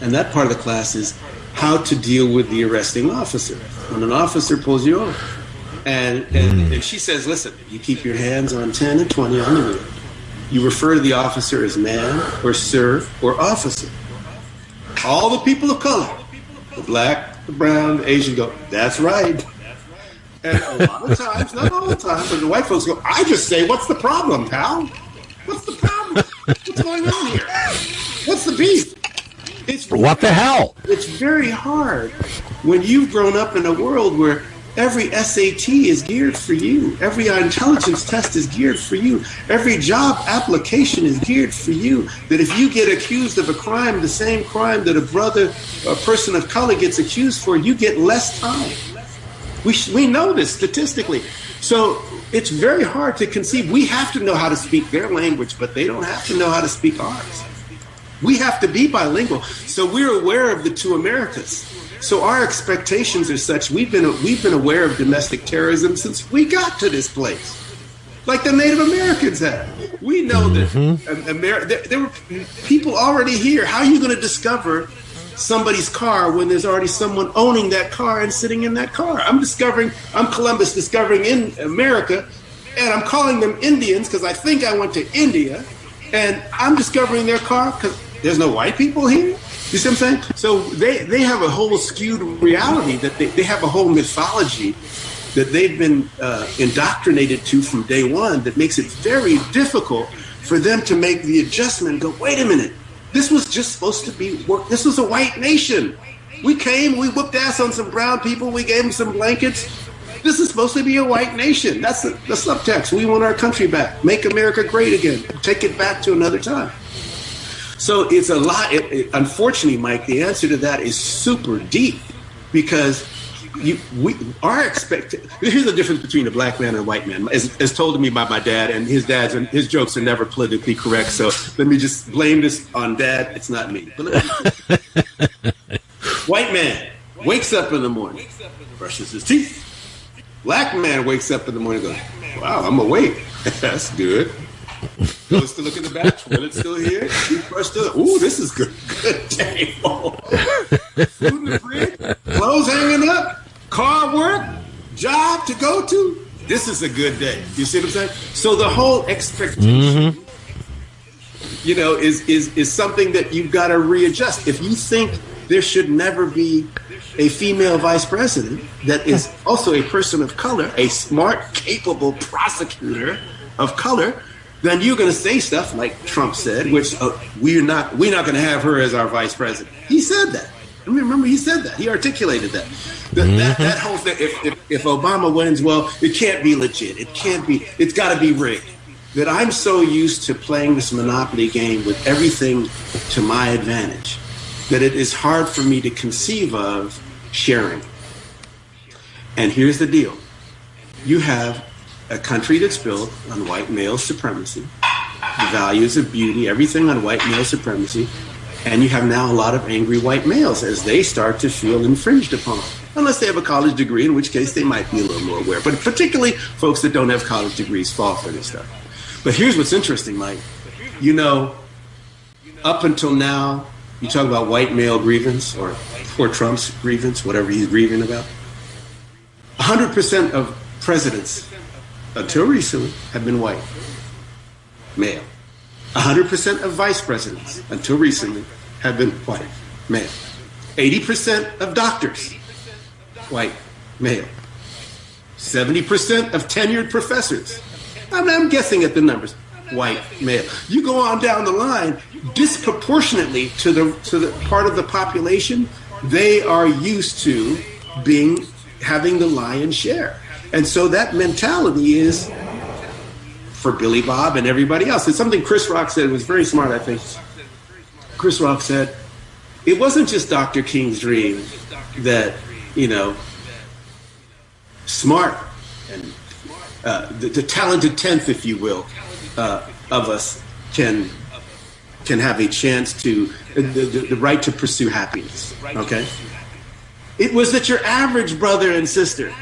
And that part of the class is how to deal with the arresting officer when an officer pulls you over. And she says, listen, you keep your hands on 10 and 20 on the wheel. You refer to the officer as man or sir or officer. All the people of color, the black, the brown, the Asian, go, that's right. And a lot of times, not all the time, but the white folks go, I just say, what's the problem, pal? What's the problem? What's going on here? What's the beef? What the hell? It's very hard when you've grown up in a world where every SAT is geared for you. Every intelligence test is geared for you. Every job application is geared for you. That if you get accused of a crime, the same crime that a person of color gets accused for, you get less time. We know this statistically. So it's very hard to conceive. We have to know how to speak their language, but they don't have to know how to speak ours. We have to be bilingual. So we're aware of the two Americas. So our expectations are such. We've been aware of domestic terrorism since we got to this place, like the Native Americans have. We know that there were people already here. How are you going to discover somebody's car when there's already someone owning that car and sitting in that car. I'm Columbus discovering in America, and I'm calling them Indians because I think I went to India, and I'm discovering their car because there's no white people here. You see what I'm saying? So they have a whole skewed reality, that they have a whole mythology that they've been indoctrinated to from day one that makes it very difficult for them to make the adjustment and go, wait a minute, this was just supposed to be work. This was a white nation. We came, we whooped ass on some brown people, we gave them some blankets. This is supposed to be a white nation. That's the subtext. We want our country back. Make America great again. Take it back to another time. So it's a lot. Unfortunately, Mike, the answer to that is super deep, because here's the difference between a black man and a white man, as told to me by my dad, and his jokes are never politically correct. So let me just blame this on Dad. It's not me. White man wakes up in the morning, brushes his teeth. Black man wakes up in the morning and goes, wow, I'm awake. That's good. Goes to look in the back. Well, it's still here. Toothbrush still. Ooh, this is good. Good day. Food in the fridge. Clothes hanging up. Car work. Job to go to. This is a good day. You see what I'm saying? So the whole expectation, is something that you've got to readjust. If you think there should never be a female vice president that is also a person of color, a smart, capable prosecutor of color, then you're going to say stuff like Trump said, which we're not going to have her as our vice president. He said that. Remember, he said that. He articulated that. That whole thing. If Obama wins, well, it can't be legit. It can't be. It's got to be rigged. That I'm so used to playing this Monopoly game with everything to my advantage that it is hard for me to conceive of sharing. And here's the deal. You have a country that's built on white male supremacy, the values of beauty, everything on white male supremacy, and you have now a lot of angry white males as they start to feel infringed upon. Unless they have a college degree, in which case they might be a little more aware. But particularly folks that don't have college degrees fall for this stuff. But here's what's interesting, Mike. Up until now, you talk about white male grievance or Trump's grievance, whatever he's grieving about. 100% of presidents until recently have been white, male. 100% of vice presidents until recently have been white, male. 80% of doctors, white, male. 70% of tenured professors, I'm guessing at the numbers, white, male. You go on down the line, disproportionately to the part of the population, they are used to having the lion's share. And so that mentality is for Billy Bob and everybody else. It's something Chris Rock said. It was very smart, I think. Chris Rock said, it wasn't just Dr. King's dream that, smart and the talented tenth, if you will, of us can have a chance to, the right to pursue happiness, okay? It was that your average brother and sister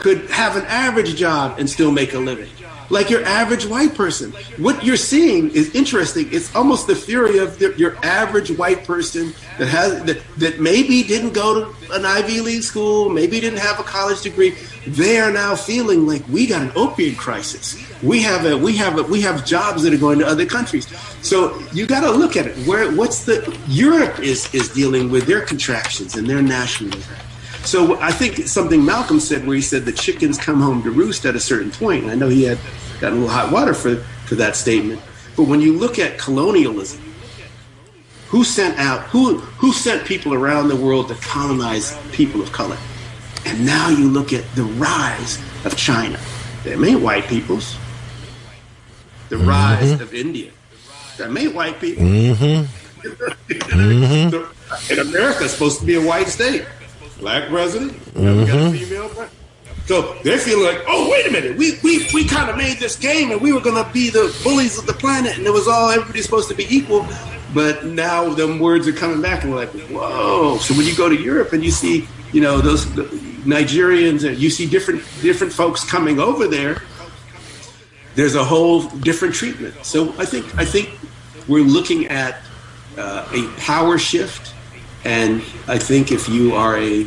could have an average job and still make a living, like your average white person. What you're seeing is interesting. It's almost the theory of your average white person that maybe didn't go to an Ivy League school, maybe didn't have a college degree. They are now feeling like we got an opiate crisis. We have jobs that are going to other countries. So you got to look at it. Europe is dealing with their contractions and their nationalism. So I think something Malcolm said, where he said the chickens come home to roost at a certain point. And I know he had gotten a little hot water for that statement. But when you look at colonialism, who sent people around the world to colonize people of color? And now you look at the rise of China. Them ain't white peoples. The rise of India. Them ain't white people. And America is supposed to be a white state. Black president, we got a female president. So they're feeling like, oh, wait a minute, we kind of made this game and we were going to be the bullies of the planet and everybody's supposed to be equal. But now them words are coming back and we're like, whoa. So when you go to Europe and you see, those Nigerians, and you see different folks coming over there, there's a whole different treatment. So I think we're looking at a power shift And I think if you are a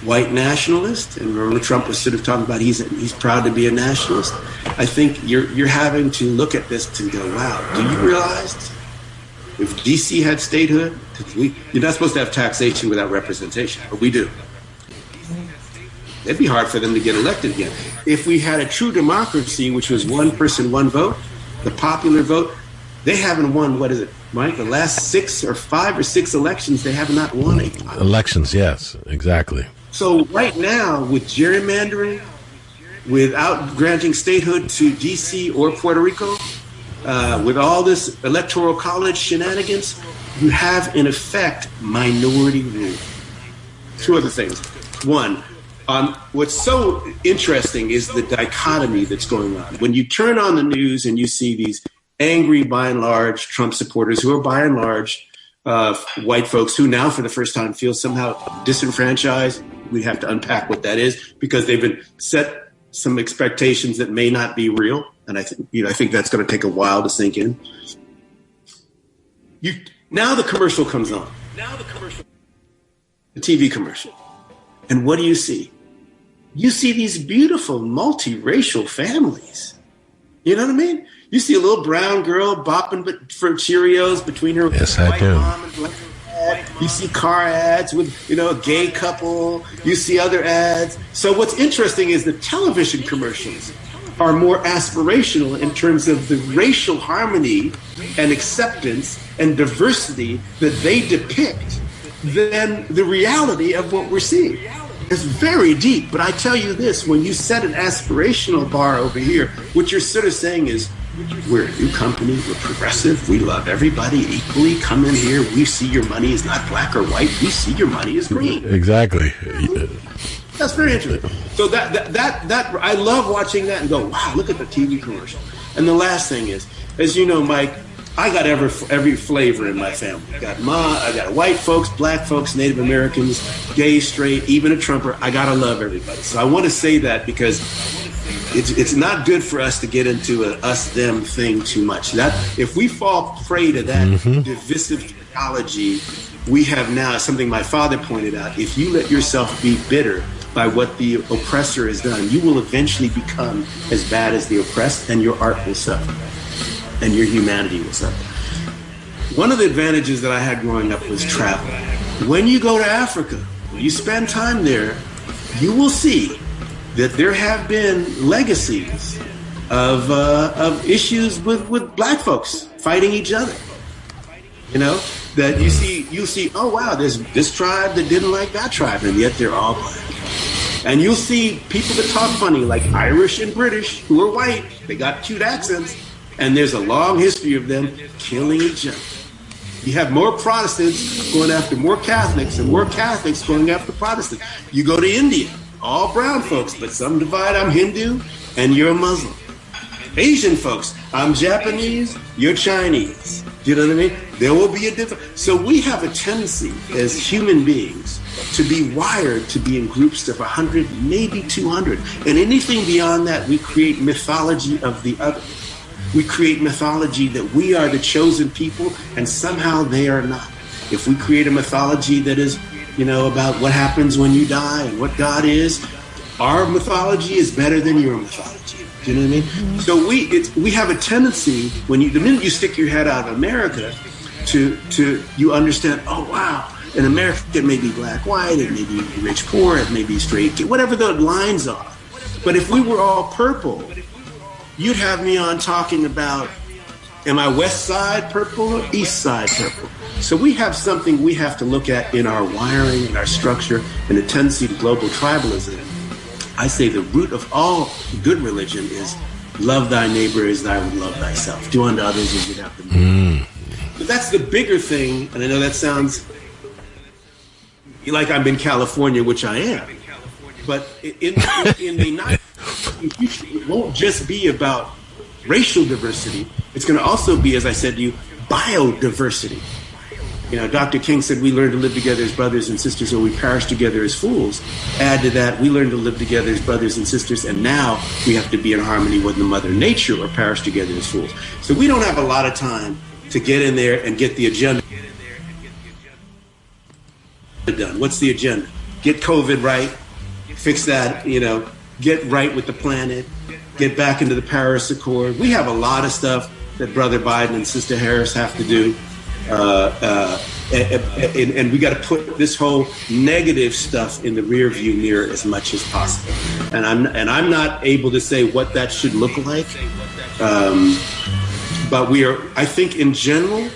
white nationalist, and remember Trump was sort of talking about he's proud to be a nationalist, I think you're having to look at this and go, wow, do you realize if DC had statehood, you're not supposed to have taxation without representation, but we do. It'd be hard for them to get elected again. If we had a true democracy, which was one person, one vote, the popular vote, they haven't won, what is it, Mike? The last 5 or 6 elections, they have not won a elections, yes, exactly. So right now, with gerrymandering, without granting statehood to DC or Puerto Rico, with all this electoral college shenanigans, you have, in effect, minority rule. 2 other things. One, what's so interesting is the dichotomy that's going on. When you turn on the news and you see these angry, by and large, Trump supporters who are, by and large, white folks who now, for the first time, feel somehow disenfranchised. We have to unpack what that is because they've been set some expectations that may not be real. And I think that's going to take a while to sink in. Now the commercial comes on. The TV commercial. And what do you see? You see these beautiful multiracial families. You know what I mean? You see a little brown girl bopping for Cheerios between her white mom and black dad. You see car ads with, a gay couple. You see other ads. So what's interesting is the television commercials are more aspirational in terms of the racial harmony and acceptance and diversity that they depict than the reality of what we're seeing. It's very deep, but I tell you this, when you set an aspirational bar over here, what you're sort of saying is, we're a new company, we're progressive, we love everybody equally, come in here, we see your money is not black or white, we see your money is green. Exactly. That's very interesting. So that I love watching that and go, wow, look at the TV commercial. And the last thing is, as you know, Mike, I got every flavor in my family. I got white folks, black folks, Native Americans, gay, straight, even a Trumper. I gotta love everybody. So I want to say that because it's not good for us to get into an us-them thing too much. That if we fall prey to that divisive theology, we have now something my father pointed out. If you let yourself be bitter by what the oppressor has done, you will eventually become as bad as the oppressed, and your art will suffer. And your humanity will suffer. One of the advantages that I had growing up was travel. When you go to Africa, when you spend time there, you will see that there have been legacies of issues with black folks fighting each other. That you see, oh wow, there's this tribe that didn't like that tribe, and yet they're all black. And you'll see people that talk funny, like Irish and British, who are white, they got cute accents, and there's a long history of them killing each other. You have more Protestants going after more Catholics and more Catholics going after Protestants. You go to India, all brown folks, but some divide, I'm Hindu and you're a Muslim. Asian folks, I'm Japanese, you're Chinese. Do you know what I mean? There will be a difference. So we have a tendency as human beings to be wired to be in groups of 100, maybe 200. And anything beyond that, we create mythology of the other. We create mythology that we are the chosen people and somehow they are not. If we create a mythology that is, about what happens when you die and what God is, our mythology is better than your mythology. Do you know what I mean? So we have a tendency the minute you stick your head out of America to you understand, oh wow, in America it may be black, white, it may be rich, poor, it may be straight, whatever the lines are. But if we were all purple, you'd have me on talking about, am I west side purple or east side purple? So we have something we have to look at in our wiring and our structure and the tendency to global tribalism. I say the root of all good religion is love thy neighbor as thou would love thyself. Do unto others as you'd have them do. But that's the bigger thing, and I know that sounds like I'm in California, which I am. But in the future, it won't just be about racial diversity. It's going to also be, as I said to you, biodiversity. Dr. King said we learn to live together as brothers and sisters or we perish together as fools. Add to that, we learn to live together as brothers and sisters, and now we have to be in harmony with the Mother Nature or perish together as fools. So we don't have a lot of time to get in there and get the agenda. done? What's the agenda? Get COVID right, fix that, get right with the planet, get back into the Paris Accord. We have a lot of stuff that Brother Biden and Sister Harris have to do. And we got to put this whole negative stuff in the rearview mirror as much as possible. And I'm not able to say what that should look like. But I think in general,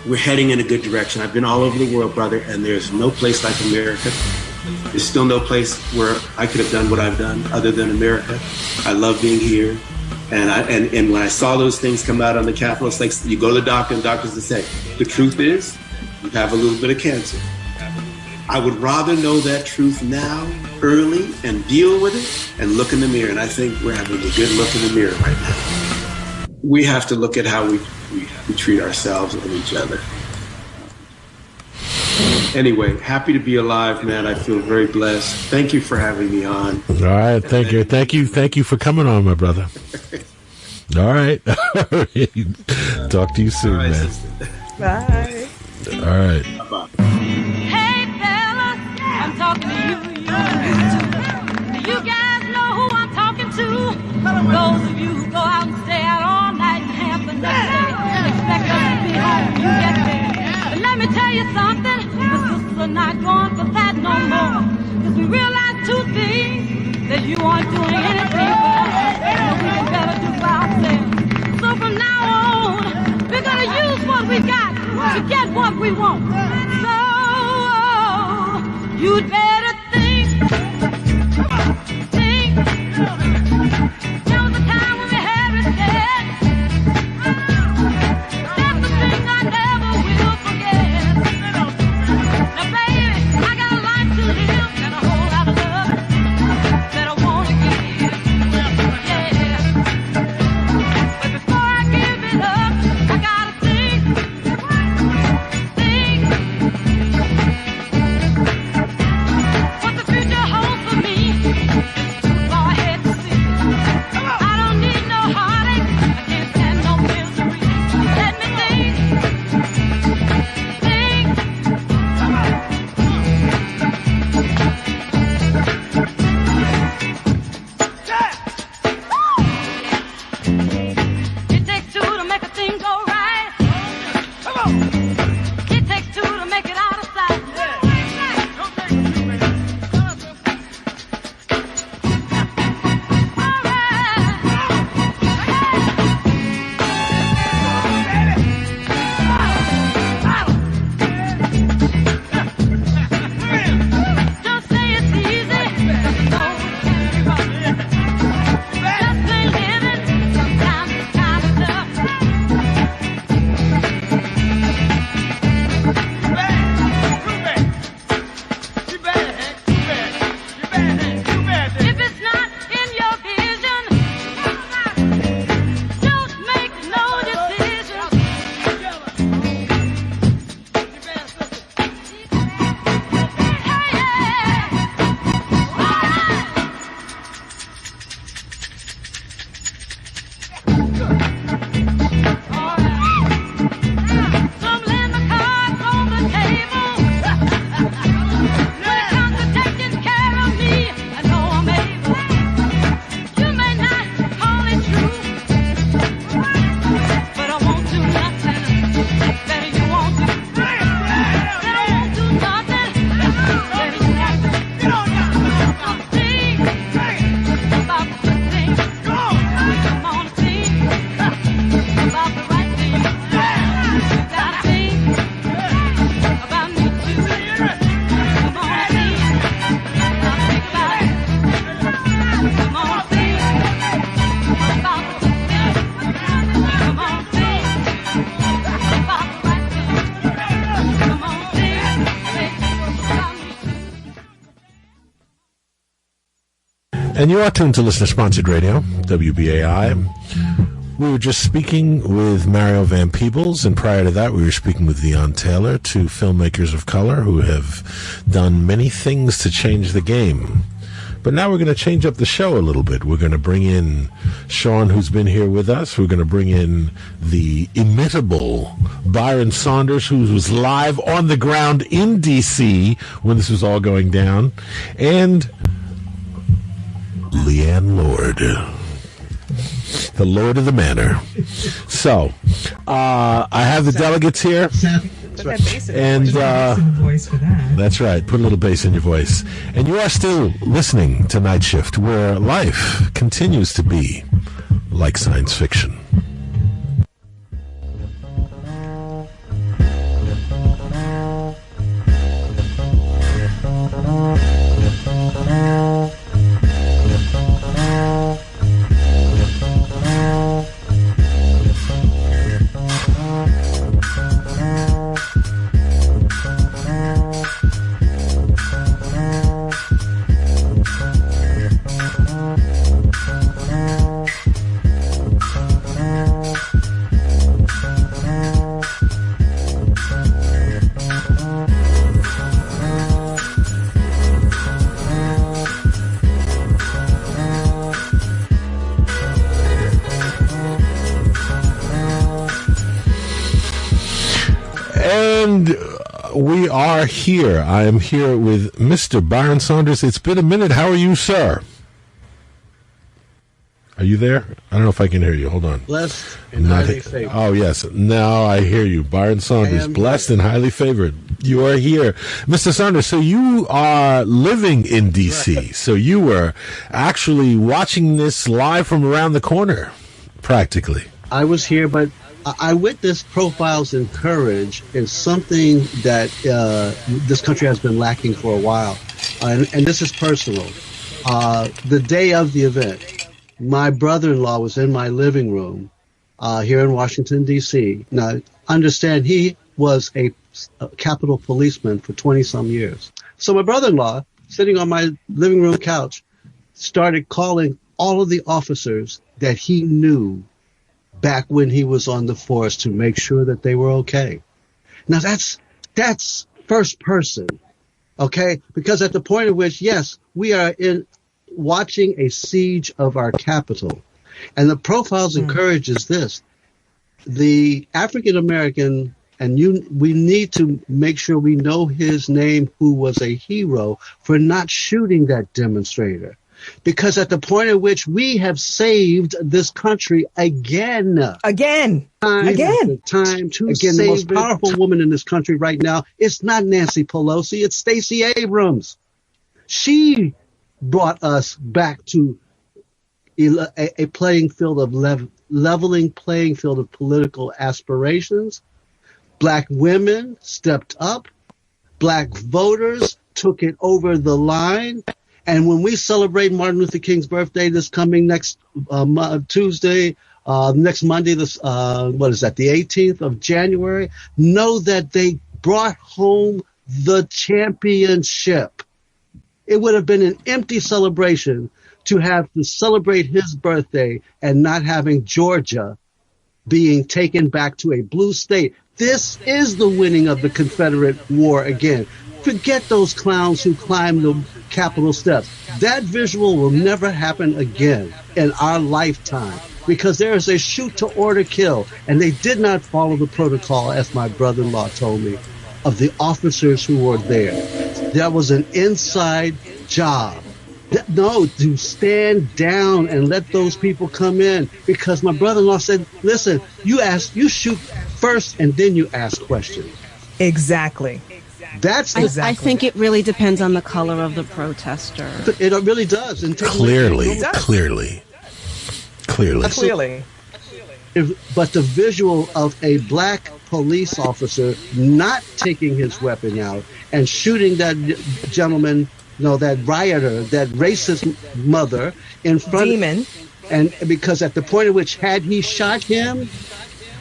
we're heading in a good direction. I've been all over the world, brother, and there's no place like America. There's still no place where I could have done what I've done other than America. I love being here. And when I saw those things come out on the Capitol, it's like you go to the doctor and doctors will say, the truth is, you have a little bit of cancer. I would rather know that truth now, early, and deal with it, and look in the mirror. And I think we're having a good look in the mirror right now. We have to look at how we treat ourselves and each other. Anyway, happy to be alive, man. I feel very blessed. Thank you for having me on. All right, thank you for coming on, my brother. All right. Talk to you soon, man. Bye. All right. Bye-bye. Hey, fellas, I'm talking to you. Do you guys know who I'm talking to? Those of you who go out and stay out all night and have the next day. Expect us to be home when you get there. But let me tell you something. The sisters are not going for that no more. Because we realize two things. That you aren't doing anything for us. And we can better do for ourselves. So from now on, we're going to use what we got to get what we want. So you'd better think. There was a time when we had respect. That's the thing I never will forget. Now, baby, I got a life to live and a whole lot of love that I want to give. Yeah. But before I give it up, I gotta think. What the future holds for me. Go ahead and see. I don't need no heartache. I can't stand no misery. Let me think. It takes two to make a thing go right. Come on. It takes two to make it out of sight. Don't say it's easy. No, just been living. Sometimes it's kind of tough. If it's not in your vision, don't make no decision. Some land the cards on the table. When it comes to taking care of me, I know I'm able. You may not call it true, but I won't do nothing that you won't do. That I won't do nothing that you won't do. Think about the good things. Come on, think about the right things. You gotta think about me too. Come on, think. Now think about it. Come on, think about the good things. Come on, think about the right things. Come on, think about me too. And you are tuned to listener-sponsored radio, WBAI. We were just speaking with Mario Van Peebles, and prior to that, we were speaking with Deon Taylor, two filmmakers of color who have done many things to change the game. But now we're going to change up the show a little bit. We're going to bring in Shawn, who's been here with us. We're going to bring in the inimitable Byron Saunders, who was live on the ground in D.C. when this was all going down. And Leighann Lord, the Lord of the Manor. So, I have the delegates here. And that's right. Put a little bass in your voice. And you are still listening to Night Shift, where life continues to be like science fiction. We are here. I am here with Mr. Byron Saunders. It's been a minute. How are you, sir? Are you there? I don't know if I can hear you. Hold on. Blessed and highly favored. Oh, yes. Now I hear you. Byron Saunders, blessed and highly favored. You are here. Mr. Saunders, so you are living in D.C., right. So you were actually watching this live from around the corner, practically. I was here, but I witnessed profiles in courage in something that this country has been lacking for a while. And this is personal. The day of the event, my brother-in-law was in my living room here in Washington, D.C. Now, understand, he was a Capitol policeman for 20-some years. So my brother-in-law, sitting on my living room couch, started calling all of the officers that he knew back when he was on the force to make sure that they were okay. Now that's first person, okay? Because at the point at which, yes, we are watching a siege of our capital, and the profiles encourages this: the African American, and we need to make sure we know his name, who was a hero for not shooting that demonstrator. Because at the point at which we have saved this country again. The most powerful woman in this country right now, it's not Nancy Pelosi, it's Stacey Abrams. She brought us back to a playing field of leveling playing field of political aspirations. Black women stepped up. Black voters took it over the line. And when we celebrate Martin Luther King's birthday this coming next Tuesday, next Monday, the 18th of January, know that they brought home the championship. It would have been an empty celebration to have to celebrate his birthday and not having Georgia being taken back to a blue state. This is the winning of the Confederate War again. Forget those clowns who climbed the Capitol steps. That visual will never happen again in our lifetime, because there is a shoot to order kill, and they did not follow the protocol, as my brother-in-law told me, of the officers who were there. That was an inside job. No, to stand down and let those people come in, because my brother-in-law said, listen, you shoot first and then you ask questions. Exactly. I think it really depends on the color of the protester. It really does. And clearly. But the visual of a black police officer not taking his weapon out and shooting that gentleman, that rioter, that racist mother in front Demon. And because at the point at which had he shot him,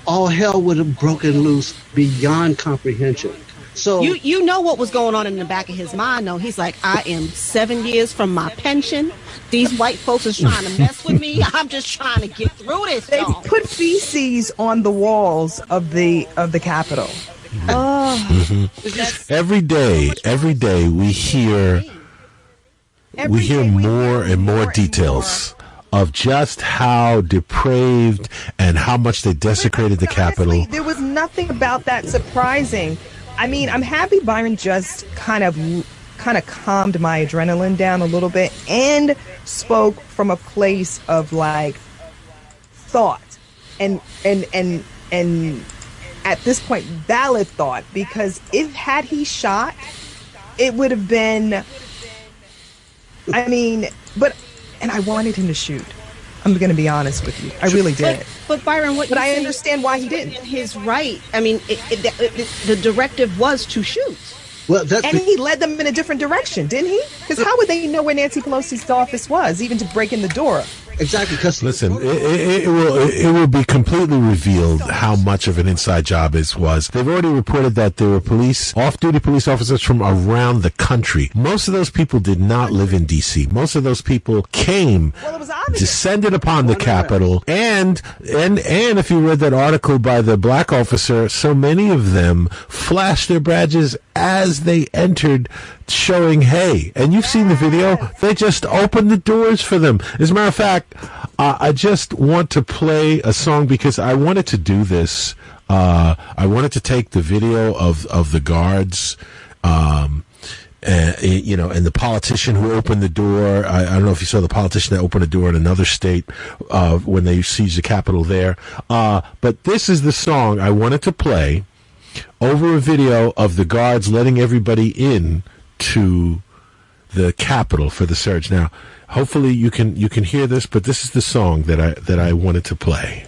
all hell would have broken loose beyond comprehension. So you know what was going on in the back of his mind, though. He's like, I am 7 years from my pension. These white folks are trying to mess with me. I'm just trying to get through this. They put feces on the walls of the Capitol. Every day we hear we hear more and more details of just how depraved and how much they desecrated the Capitol. There was nothing about that surprising. I mean, I'm happy Byron just kind of calmed my adrenaline down a little bit and spoke from a place of like thought and at this point valid thought, because had he shot, it would have been, I mean, and I wanted him to shoot. I'm going to be honest with you. I really did. But Byron, but I understand why he didn't. His right. I mean, the directive was to shoot. Well, and he led them in a different direction, didn't he? Because how would they know where Nancy Pelosi's office was, even to break in the door? Exactly. Because listen, it will be completely revealed how much of an inside job it was. They've already reported that there were off-duty police officers from around the country. Most of those people did not live in D.C. Most of those people came, descended upon the Capitol, and if you read that article by the black officer, so many of them flashed their badges as they entered, showing, hey, and you've seen the video, they just opened the doors for them. As a matter of fact, I just want to play a song because I wanted to do this. I wanted to take the video of the guards, and the politician who opened the door. I don't know if you saw the politician that opened a door in another state when they seized the Capitol there. But this is the song I wanted to play over a video of the guards letting everybody in to the Capitol for the surge. Now, hopefully you can hear this, but this is the song that I wanted to play.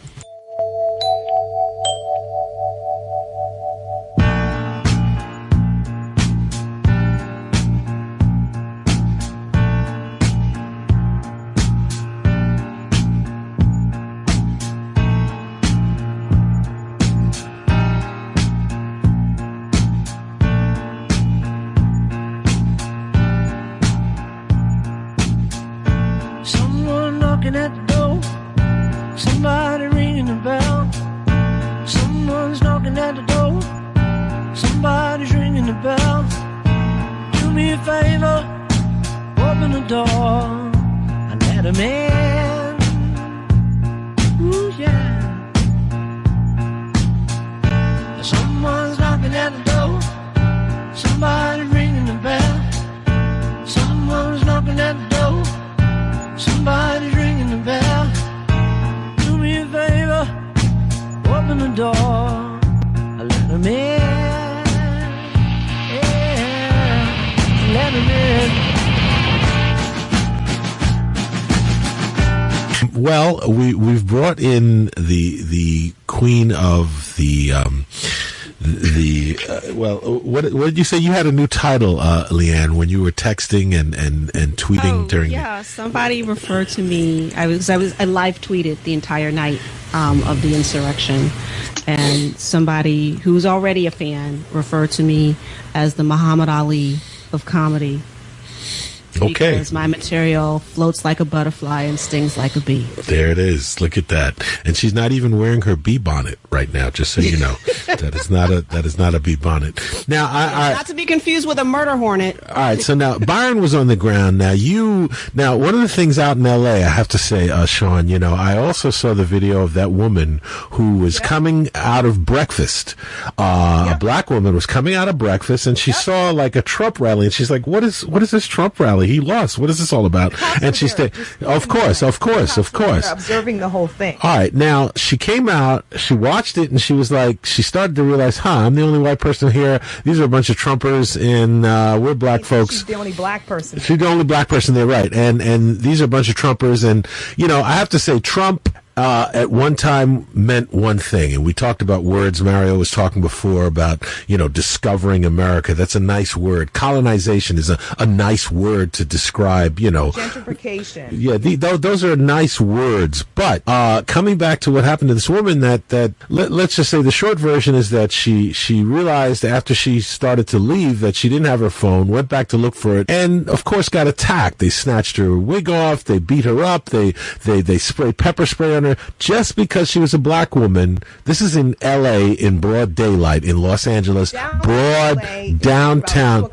Well, we've brought in the queen of what did you say? You had a new title, Leighann, when you were texting and tweeting during. Yeah, somebody referred to me. I live tweeted the entire night of the insurrection, and somebody who's already a fan referred to me as the Muhammad Ali of comedy. Okay. Because my material floats like a butterfly and stings like a bee. There it is. Look at that. And she's not even wearing her bee bonnet right now, just so you know. That is not a bee bonnet. Now, not to be confused with a murder hornet. All right. So now Byron was on the ground. Now one of the things out in L.A., I have to say, Shawn, I also saw the video of that woman who was coming out of breakfast. A black woman was coming out of breakfast, and she saw like a Trump rally, and she's like, "What is this Trump rally? He lost. What is this all about?" And she said, of course. Observing the whole thing. All right. Now, she came out, she watched it, and she was like, she started to realize, I'm the only white person here. These are a bunch of Trumpers, and we're black folks. She's the only black person. She's the only black person there, right. And these are a bunch of Trumpers. And, I have to say, Trump at one time meant one thing, and we talked about words. Mario was talking before about, discovering America. That's a nice word. Colonization is a nice word to describe, gentrification. Yeah, those are nice words. But coming back to what happened to this woman, let's just say the short version is that she realized after she started to leave that she didn't have her phone, went back to look for it, and of course got attacked. They snatched her wig off, they beat her up, they sprayed pepper spray on her just because she was a black woman. This is in L.A. in broad daylight in Los Angeles, downtown,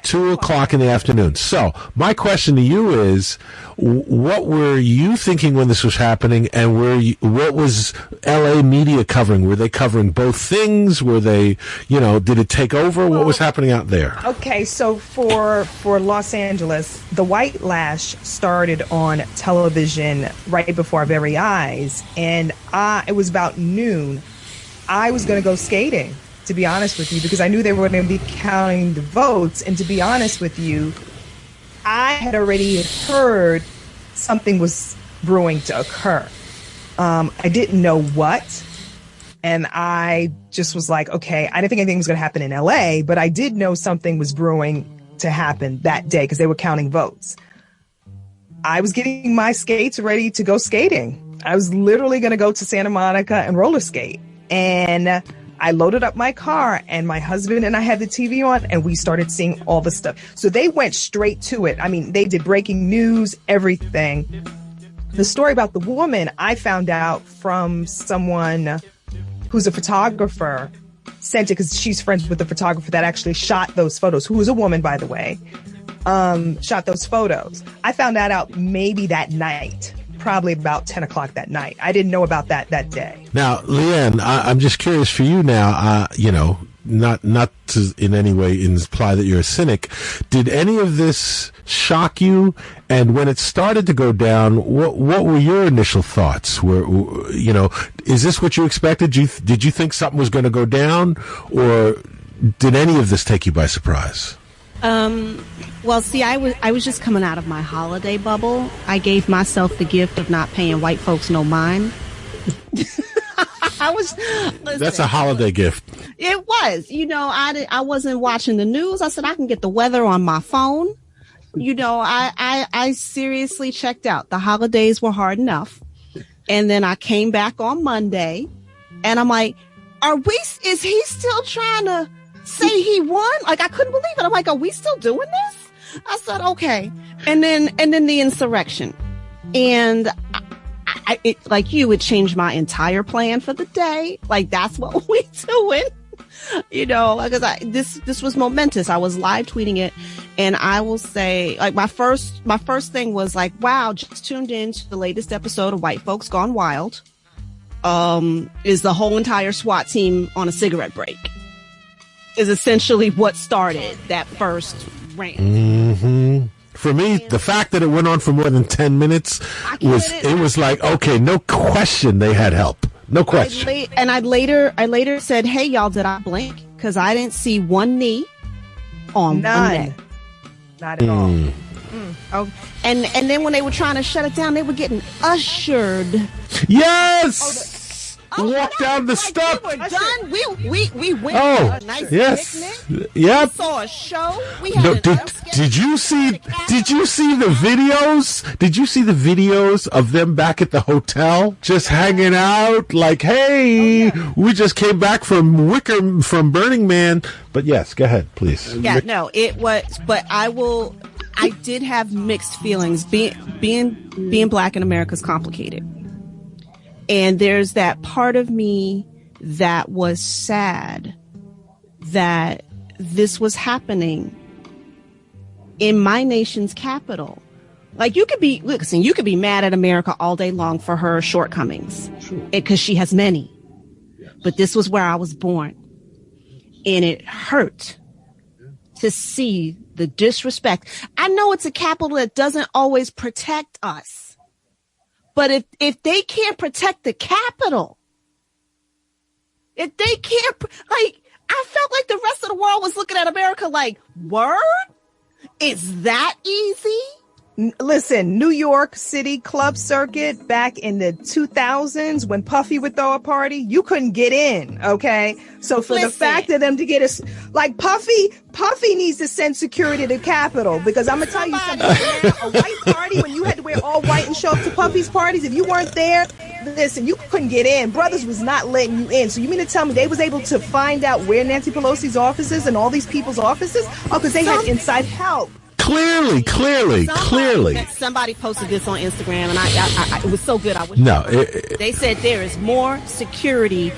2 o'clock in the afternoon. So my question to you is, what were you thinking when this was happening, and what was L.A. media covering? Were they covering both things? Were they, did it take over? What was happening out there? Okay, so for Los Angeles, the white lash started on television right before our very eyes, and it was about noon. I was going to go skating, to be honest with you, because I knew they were going to be counting the votes, and to be honest with you, I had already heard something was brewing to occur. I didn't know what, and I just was like, okay, I didn't think anything was going to happen in LA, but I did know something was brewing to happen that day because they were counting votes. I was getting my skates ready to go skating. I was literally going to go to Santa Monica and roller skate. And I loaded up my car, and my husband and I had the TV on, and we started seeing all the stuff. So they went straight to it. I mean, they did breaking news, everything. The story about the woman, I found out from someone who's a photographer, sent it because she's friends with the photographer that actually shot those photos, who was a woman, by the way, shot those photos. I found that out maybe that night. Probably about 10 o'clock that night. I didn't know about that day. Now, Leighann, I'm just curious for you now, not to in any way imply that you're a cynic. Did any of this shock you? And when it started to go down, what were your initial thoughts? Is this what you expected? Did you think something was going to go down? Or did any of this take you by surprise? Well, see, I was just coming out of my holiday bubble. I gave myself the gift of not paying white folks no mind. That's a holiday gift. It was. I wasn't watching the news. I said, I can get the weather on my phone. I seriously checked out. The holidays were hard enough. And then I came back on Monday, and I'm like, is he still trying to say he won? Like, I couldn't believe it. I'm like, are we still doing this? I said, okay. And then the insurrection. And it changed my entire plan for the day. Like, that's what we doing. Because this was momentous. I was live tweeting it, and I will say, like, my first thing was like, wow, just tuned in to the latest episode of White Folks Gone Wild. Is the whole entire SWAT team on a cigarette break? Is essentially what started that first rant. Mm-hmm. For me, the fact that it went on for more than 10 minutes was like, okay, no question they had help. No question. I later said, hey, y'all, did I blink? Because I didn't see one knee on None. Not at all. Oh, and then when they were trying to shut it down, they were getting ushered. Yes! Walk down the steps. We were done. We went to a nice picnic. Yep. We saw a show. We had did you see the videos? Did you see the videos of them back at the hotel just hanging out? Like, hey, we just came back from Burning Man. But yes, go ahead, please. Yeah, no, it was. But I did have mixed feelings. Being black in America is complicated. And there's that part of me that was sad that this was happening in my nation's capital. Like, you could be mad at America all day long for her shortcomings, because she has many. Yes. But this was where I was born. And it hurt to see the disrespect. I know it's a capital that doesn't always protect us. But if they can't protect the Capitol, if they can't, like, I felt like the rest of the world was looking at America like, word? Is that easy? Listen, New York City club circuit back in the 2000s when Puffy would throw a party, you couldn't get in, okay? So for the fact of them to get us, like, Puffy needs to send security to the Capitol, because I'm going to tell you something right now, a white party, when you had to wear all white and show up to Puffy's parties, if you weren't there, listen, you couldn't get in. Brothers was not letting you in. So you mean to tell me they was able to find out where Nancy Pelosi's office is and all these people's offices? Oh, because they had inside help. clearly. Somebody posted this on Instagram, and I it was so good. I wish. No, they said there is more security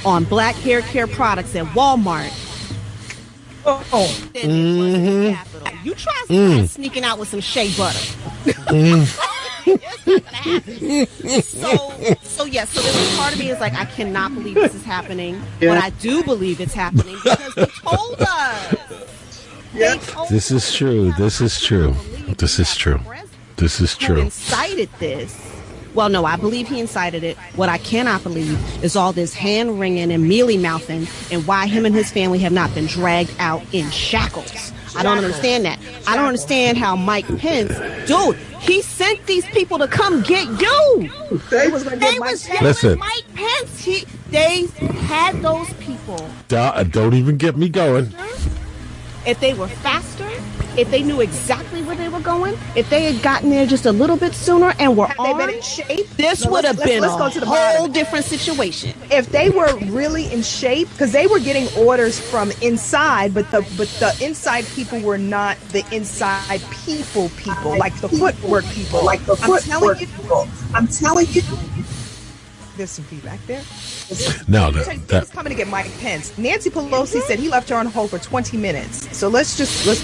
on black hair care products at Walmart. Than Capitol. You try sneaking out with some shea butter. It's not gonna happen. So there's a part of me is like, I cannot believe this is happening, but I do believe it's happening because they told us. This is true. Who incited this? Well, no, I believe he incited it. What I cannot believe is all this hand-wringing and mealy-mouthing and why him and his family have not been dragged out in shackles. I don't understand that. I don't understand how Mike Pence, dude, he sent these people to come get you. They was Listen. Mike Pence. They had those people. Don't even get me going. If they were faster, if they knew exactly where they were going, if they had gotten there just a little bit sooner and were been in shape, this would have been a whole different situation. If they were really in shape, because they were getting orders from inside, but the inside people were not the inside people, like the footwork people. I'm telling you. There's some feedback there. No, that's coming to get Mike Pence. Nancy Pelosi said he left her on hold for 20 minutes. So let's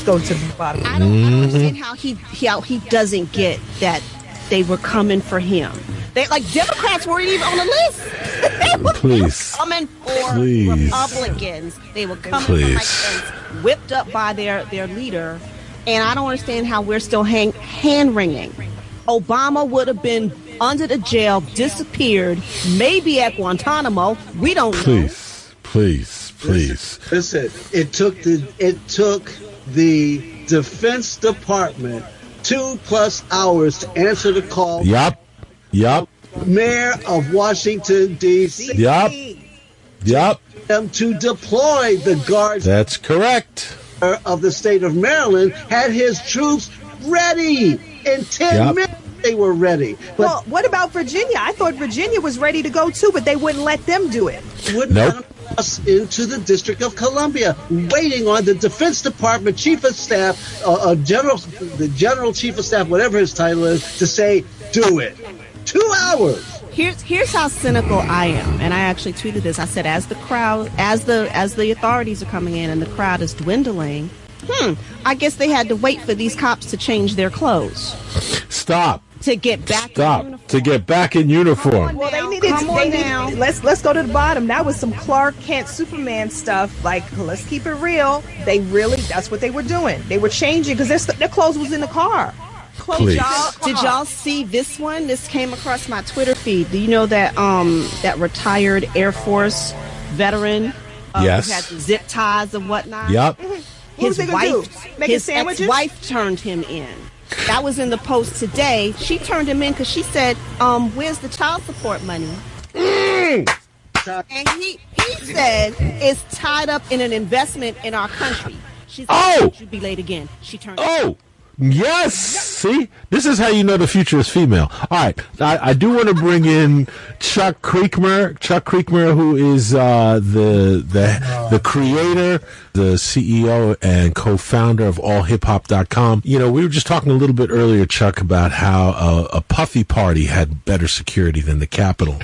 go to the bottom. I don't understand how he doesn't get that they were coming for him. They Democrats weren't even on the list. They were coming for Republicans. They were coming for Mike Pence, whipped up by their leader. And I don't understand how we're still hand wringing. Obama would have been under the jail, disappeared, maybe at Guantanamo. We don't know. Please. Listen, it took the Defense Department 2+ hours to answer the call. Yup. Mayor of Washington, D.C. Yup. Them to deploy the guards. That's correct. Of the state of Maryland had his troops ready in 10 minutes. They were ready. Well, what about Virginia? I thought Virginia was ready to go too, but they wouldn't let them do it. Wouldn't us into the District of Columbia, waiting on the Defense Department Chief of Staff, the General Chief of Staff, whatever his title is, to say, do it. 2 hours. Here's how cynical I am, and I actually tweeted this. I said, as the authorities are coming in and the crowd is dwindling, I guess they had to wait for these cops to change their clothes. Stop. To get back in uniform. To get back in uniform. Well, they needed let's go to the bottom. That was some Clark Kent Superman stuff. Let's keep it real. That's what they were doing. They were changing because their clothes was in the car. Did y'all see this one? This came across my Twitter feed. Do you know that that retired Air Force veteran yes. who had the zip ties and whatnot? Yep. His ex-wife turned him in. That was in the Post today. She turned him in because she said, where's the child support money? And he said it's tied up in an investment in our country. She said, you'd be late again. She turned him in. Yes. See, this is how you know the future is female. All right, I do want to bring in Chuck Creekmur. Chuck Creekmur, who is the creator, the CEO, and co-founder of AllHipHop.com. You know, we were just talking a little bit earlier, Chuck, about how a puffy party had better security than the Capitol.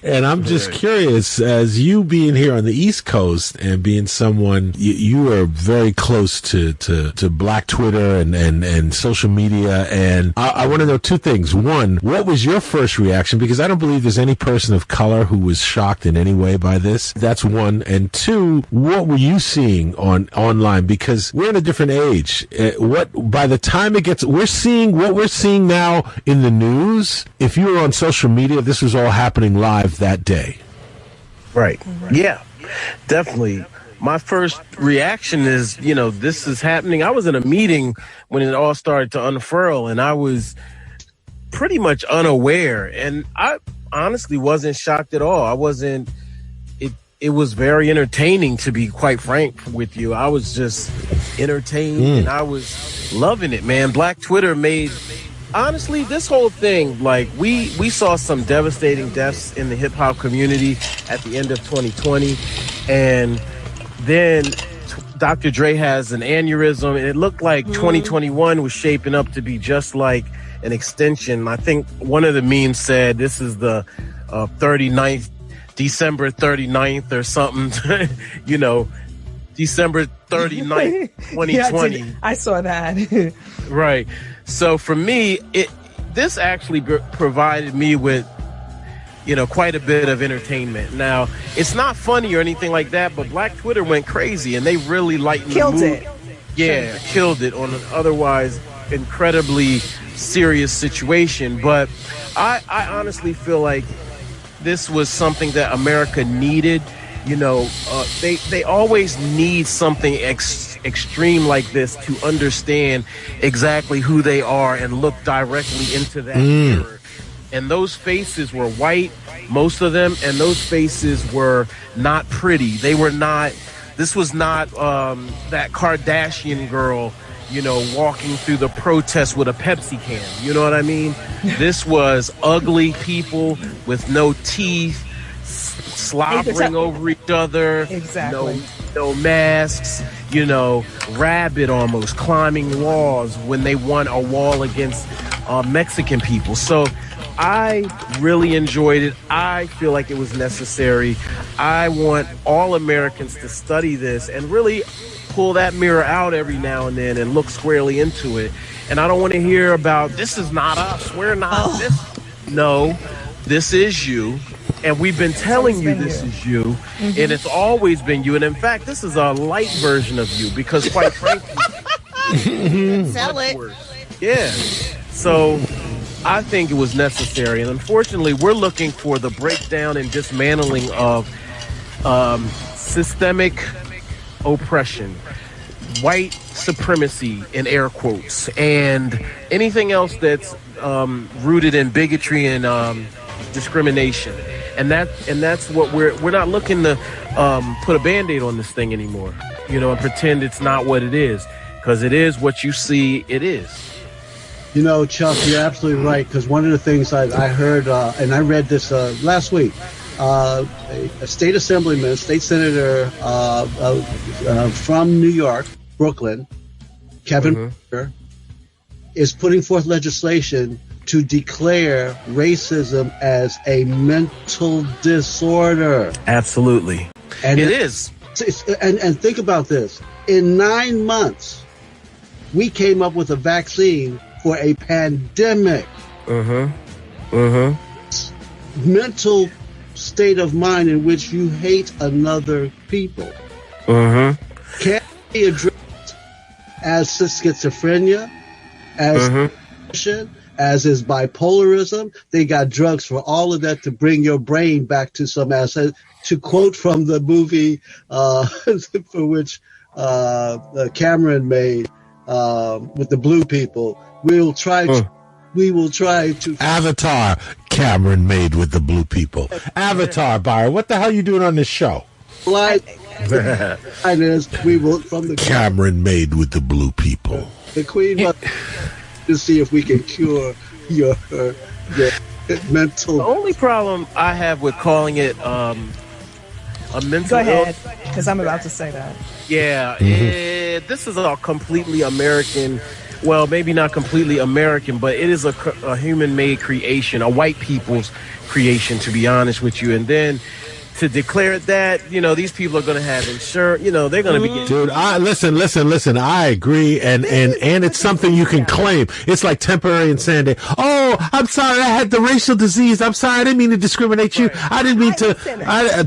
And I'm just curious, as you being here on the East Coast and being someone, you are very close to Black Twitter and social media, and I want to know two things. One, what was your first reaction? Because I don't believe there's any person of color who was shocked in any way by this. That's one. And two, what were you seeing online? Because we're in a different age. By the time it gets, we're seeing what we're seeing now in the news. If you were on social media, this was all happening live that day. Right. Yeah, definitely. My first reaction is, this is happening. I was in a meeting when it all started to unfurl, and I was pretty much unaware. And I honestly wasn't shocked at all. I wasn't. It was very entertaining, to be quite frank with you. I was just entertained, and I was loving it, man. Black Twitter made, honestly, this whole thing, we saw some devastating deaths in the hip-hop community at the end of 2020, and then Dr. Dre has an aneurysm, and it looked like 2021 was shaping up to be just like an extension. I think one of the memes said this is the 39th, December 39th or something, you know, December 39th, 2020. Yeah, I saw that. Right. So for me, this actually provided me with, you know, quite a bit of entertainment. Now, it's not funny or anything like that, but Black Twitter went crazy and they really lightened the mood. Killed it. Yeah, killed it on an otherwise incredibly serious situation. But I honestly feel like this was something that America needed. You know, they always need something extreme like this to understand exactly who they are and look directly into that mirror. And those faces were white, most of them, and those faces were not pretty. They were not, this was not that Kardashian girl, you know, walking through the protest with a Pepsi can. You know what I mean? This was ugly people with no teeth, slobbering over each other. Exactly. No masks, you know, rabid almost, climbing walls when they won a wall against Mexican people. So I really enjoyed it. I feel like it was necessary. I want all Americans to study this and really pull that mirror out every now and then and look squarely into it. And I don't want to hear about, this is not us, we're not this. No, this is you. And we've been telling you this is you. And it's always been you. And in fact, this is a light version of you because quite frankly, sell it. Yeah. So I think it was necessary. And unfortunately, we're looking for the breakdown and dismantling of systemic oppression, white supremacy in air quotes, and anything else that's rooted in bigotry and discrimination. And that's what we're not looking to put a Band-Aid on this thing anymore, you know, and pretend it's not what it is, because it is what you see it is. You know, Chuck, you're absolutely right, because one of the things I heard, and I read this last week, a state assemblyman, state senator from New York, Brooklyn, Kevin Whitaker, is putting forth legislation to declare racism as a mental disorder. Absolutely. And it is. And think about this. In 9 months, we came up with a vaccine for a pandemic. Mental state of mind in which you hate another people. Can be addressed as schizophrenia, as depression, as is bipolarism. They got drugs for all of that to bring your brain back to some asset. To quote from the movie for which Cameron made with the blue people, we will try to Avatar, Cameron made with the blue people. Avatar, Byron, what the hell are you doing on this show? We will from the Cameron made with the blue people. The Queen to see if we can cure your mental. The only problem I have with calling it a mental. Go ahead, because I'm about to say that. Yeah, this is a completely American. Well, maybe not completely American, but it is a human-made creation, a white people's creation, to be honest with you. And then to declare that, you know, these people are going to have insurance, you know, they're going to be getting... Dude, listen, I agree, and it's something you can claim. It's like temporary insanity. Oh, I'm sorry, I had the racial disease. I'm sorry, I didn't mean to discriminate you. I didn't mean to...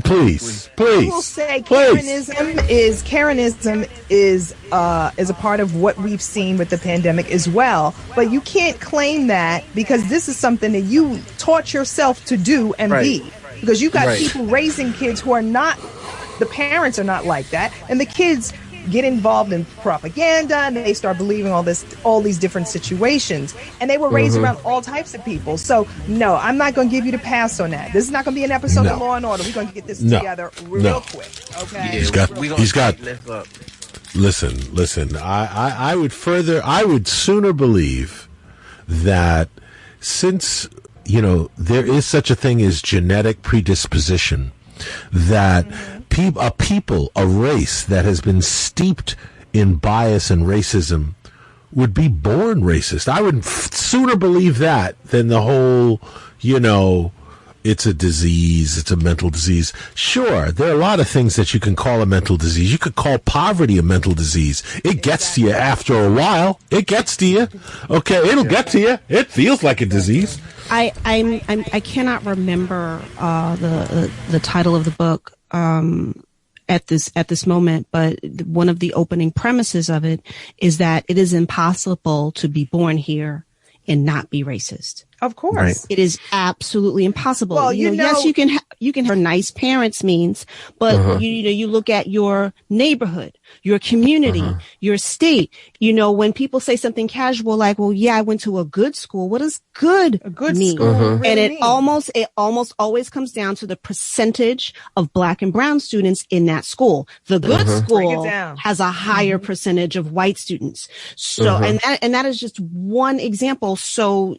Please. I will say Karenism is a part of what we've seen with the pandemic as well. But you can't claim that because this is something that you taught yourself to do and be. Because you got people raising kids who are not, the parents are not like that, and the kids get involved in propaganda and they start believing all these different situations, and they were raised around all types of people. So no, I'm not going to give you the pass on that. This is not going to be an episode of Law and Order. We're going to get this together real quick. Okay. Yeah, he's got. Listen. I would sooner believe that since, you know, there is such a thing as genetic predisposition, that a race that has been steeped in bias and racism would be born racist. I would sooner believe that than the whole, it's a disease, it's a mental disease. Sure, there are a lot of things that you can call a mental disease. You could call poverty a mental disease. It gets to you after a while. It gets to you. Okay, it'll get to you. It feels like a disease. I cannot remember the title of the book at this moment, but one of the opening premises of it is that it is impossible to be born here and not be racist. Of course. Right. It is absolutely impossible. Well, yes, you can have nice parents means, but you look at your neighborhood, your community, your state. When people say something casual like, well, yeah, I went to a good school. What does good mean? School really and it mean? almost always comes down to the percentage of Black and brown students in that school. The good school has a higher percentage of white students. So, and that is just one example. So,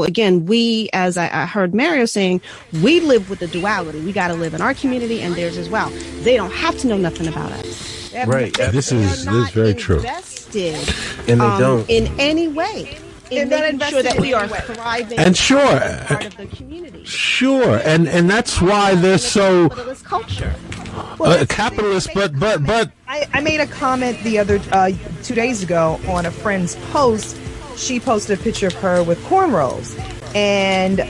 again, we, as I heard Mario saying, we live with the duality. We got to live in our community and theirs as well. They don't have to know nothing about us. Right. This is very true. And they don't in any way in making sure that we are thriving and part of the community. Sure, and that's why they're so culture. Capitalist. But I made a comment the other 2 days ago on a friend's post. She posted a picture of her with cornrows, and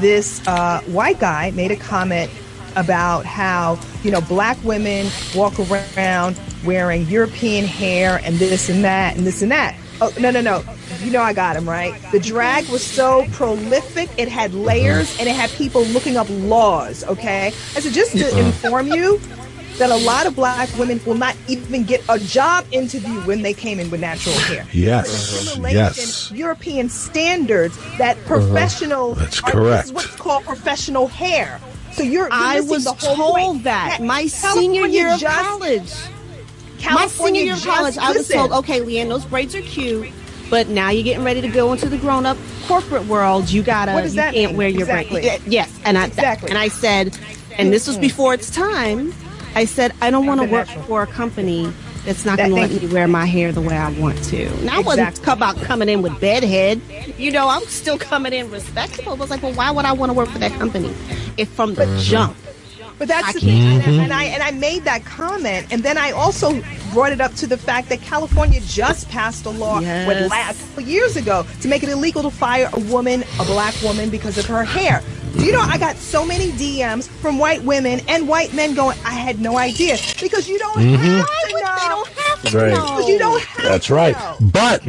this white guy made a comment about how Black women walk around wearing European hair and this and that and this and that. Oh, no. I got him, right? The drag was so prolific. It had layers and it had people looking up laws, okay? I said, just to inform you that a lot of Black women will not even get a job interview when they came in with natural hair. Yes. European standards that professional. That's correct. This is what's called professional hair. So I was told that my senior year of college. My senior year of college, I was told, okay, Leighann, those braids are cute, but now you're getting ready to go into the grown-up corporate world. You can't wear your braids. Yes, and I said, and this was before its time. I said, I don't want to work for a company that's not going to let me wear my hair the way I want to. Now, I wasn't about coming in with bedhead. I'm still coming in respectable. I was like, well, why would I want to work for that company if from the jump? But that's the thing, and I made that comment, and then I also brought it up to the fact that California just passed a law years ago to make it illegal to fire a Black woman because of her hair. Do you know, I got so many DMs from white women and white men going, I had no idea, because you don't have to know. They don't have to know. Because you don't have That's to right. know. But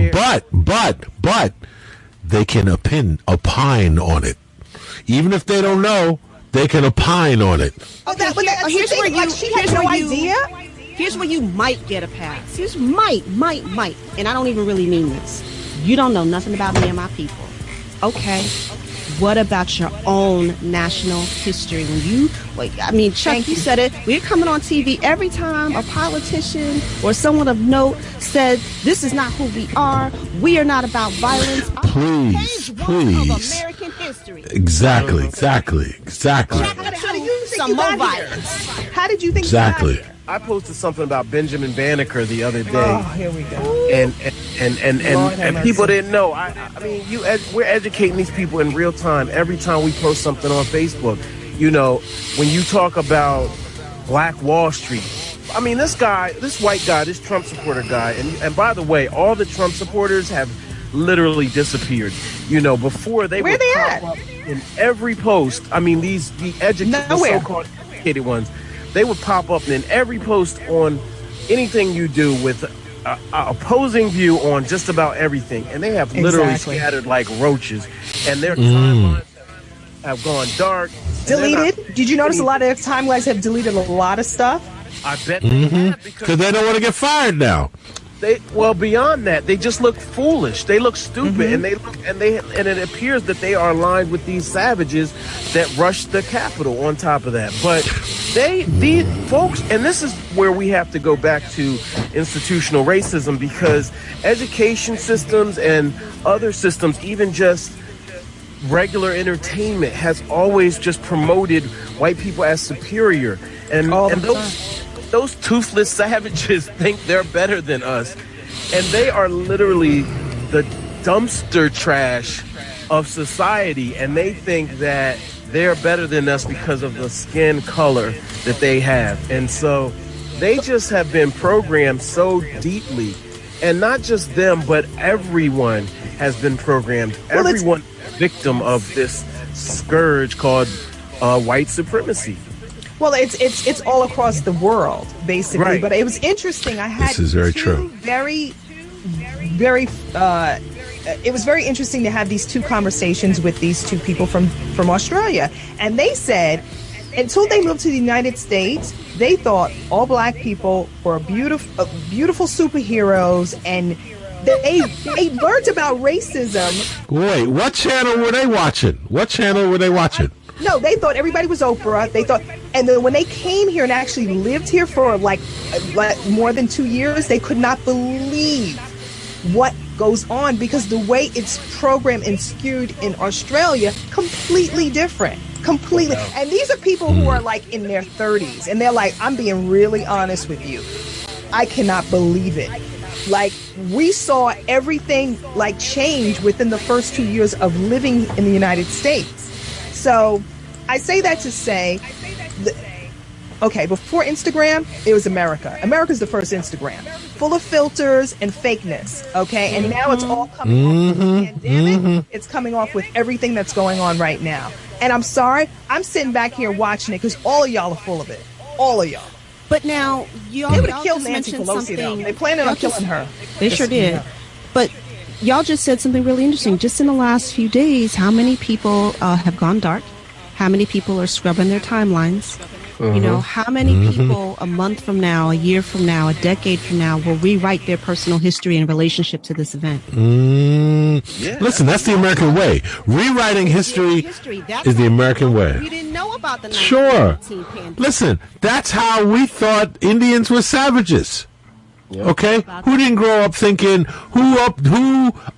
they can opine on it. Even if they don't know, they can opine on it. Here's where you might get a pass. Here's might. And I don't even really mean this. You don't know nothing about me and my people. Okay. What about your own national history? Chuck, you said it. We're coming on TV every time a politician or someone of note said, this is not who we are. We are not about violence. Please. Of American history. Exactly. How do you think you got violence? How did you think exactly. you got here? I posted something about Benjamin Banneker the other day. Oh, here we go. And people didn't know. We're educating these people in real time every time we post something on Facebook. When you talk about Black Wall Street, this white guy, this Trump supporter guy, and by the way, all the Trump supporters have literally disappeared. Before they would pop up in every post. The so-called educated ones. They would pop up in every post on anything you do with an opposing view on just about everything. And they have literally scattered like roaches. And their timelines have gone dark. Deleted? Did you notice a lot of their timelines have deleted a lot of stuff? I bet they have. Because they don't want to get fired now. Beyond that, they just look foolish. They look stupid, and it appears that they are aligned with these savages that rushed the Capitol. On top of that, but these folks, and this is where we have to go back to institutional racism, because education systems and other systems, even just regular entertainment has always just promoted white people as superior. And those toothless savages think they're better than us. And they are literally the dumpster trash of society. And they think that they're better than us because of the skin color that they have. And so they just have been programmed so deeply. And not just them, but everyone has been programmed. Well, everyone is a victim of this scourge called white supremacy. Well, it's all across the world, basically. Right. But it was interesting. I had this is very true. It was very interesting to have these two conversations with these two people from Australia, and they said until they moved to the United States, they thought all black people were beautiful superheroes, and they learned about racism. Wait, what channel were they watching? No, they thought everybody was Oprah. They thought, and then when they came here and actually lived here for like more than 2 years, they could not believe what goes on, because the way it's programmed and skewed in Australia, completely different. Completely. And these are people who are like in their 30s, and they're like, I'm being really honest with you, I cannot believe it. Like, we saw everything like change within the first 2 years of living in the United States. So I say that to say, okay, before Instagram, it was America. America's the first Instagram, full of filters and fakeness, okay? And now it's all coming off with the pandemic. It's coming off with everything that's going on right now. And I'm sorry, I'm sitting back here watching it because all of y'all are full of it. All of y'all. But now, they would have killed Nancy Pelosi, though. They planned on killing her. They sure did. But y'all just said something really interesting. Just in the last few days, how many people have gone dark? How many people are scrubbing their timelines? You know, how many people a month from now, a year from now, a decade from now will rewrite their personal history in relationship to this event? Listen, that's the American way. Rewriting history is the American way. You didn't know about the 1918 pandemic. Listen, that's how we thought Indians were savages. Okay, who didn't grow up thinking, who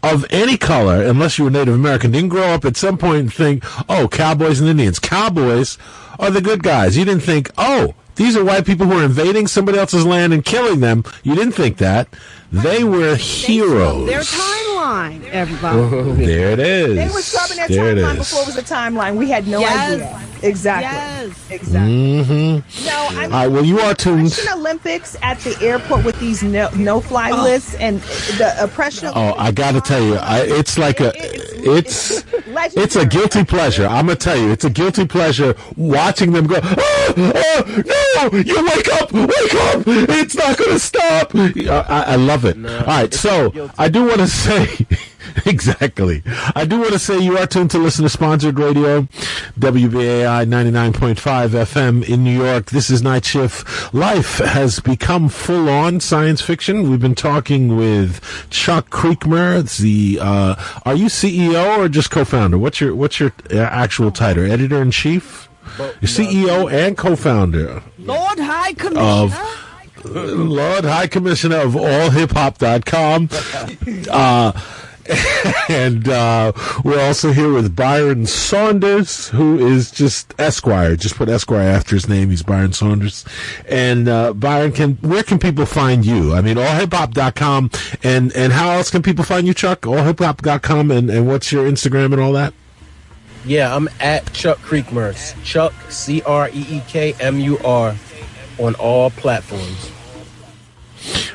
of any color, unless you were Native American, didn't grow up at some point and think, oh, cowboys and Indians. Cowboys are the good guys. You didn't think, oh, these are white people who are invading somebody else's land and killing them. You didn't think that. They were heroes. Their timeline, everybody. There it is. They were scrubbing their timeline before it was a timeline. We had no idea. Exactly. Yes. Exactly. No, I mean, all right, well, you are tuned. Russian Olympics at the airport with these no-fly lists and the oppression. Oh, I got to tell you, it's like it's a guilty pleasure. I'm gonna tell you, it's a guilty pleasure watching them go. Oh no! You wake up! It's not gonna stop. I love it. No, all right, so I do want to say. Exactly. I do want to say you are tuned to listen to Sponsored Radio, WBAI 99.5 FM in New York. This is Night Shift. Life has become full-on science fiction. We've been talking with Chuck Creekmur. Are you CEO or just co-founder? What's your actual title? Editor-in-chief? You're CEO and co-founder. Lord High Commissioner. Lord High Commissioner of allhiphop.com. And we're also here with Byron Saunders, who is just Esquire. Just put Esquire after his name. He's Byron Saunders. And Byron, where can people find you? I mean, allhiphop.com. And how else can people find you, Chuck? Allhiphop.com. And what's your Instagram and all that? Yeah, I'm at Chuck Creekmur. Chuck, CreekMur, on all platforms.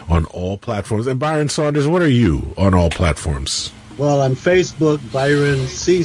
On all platforms. And Byron Saunders, what are you on all platforms? Well, on Facebook, Byron C.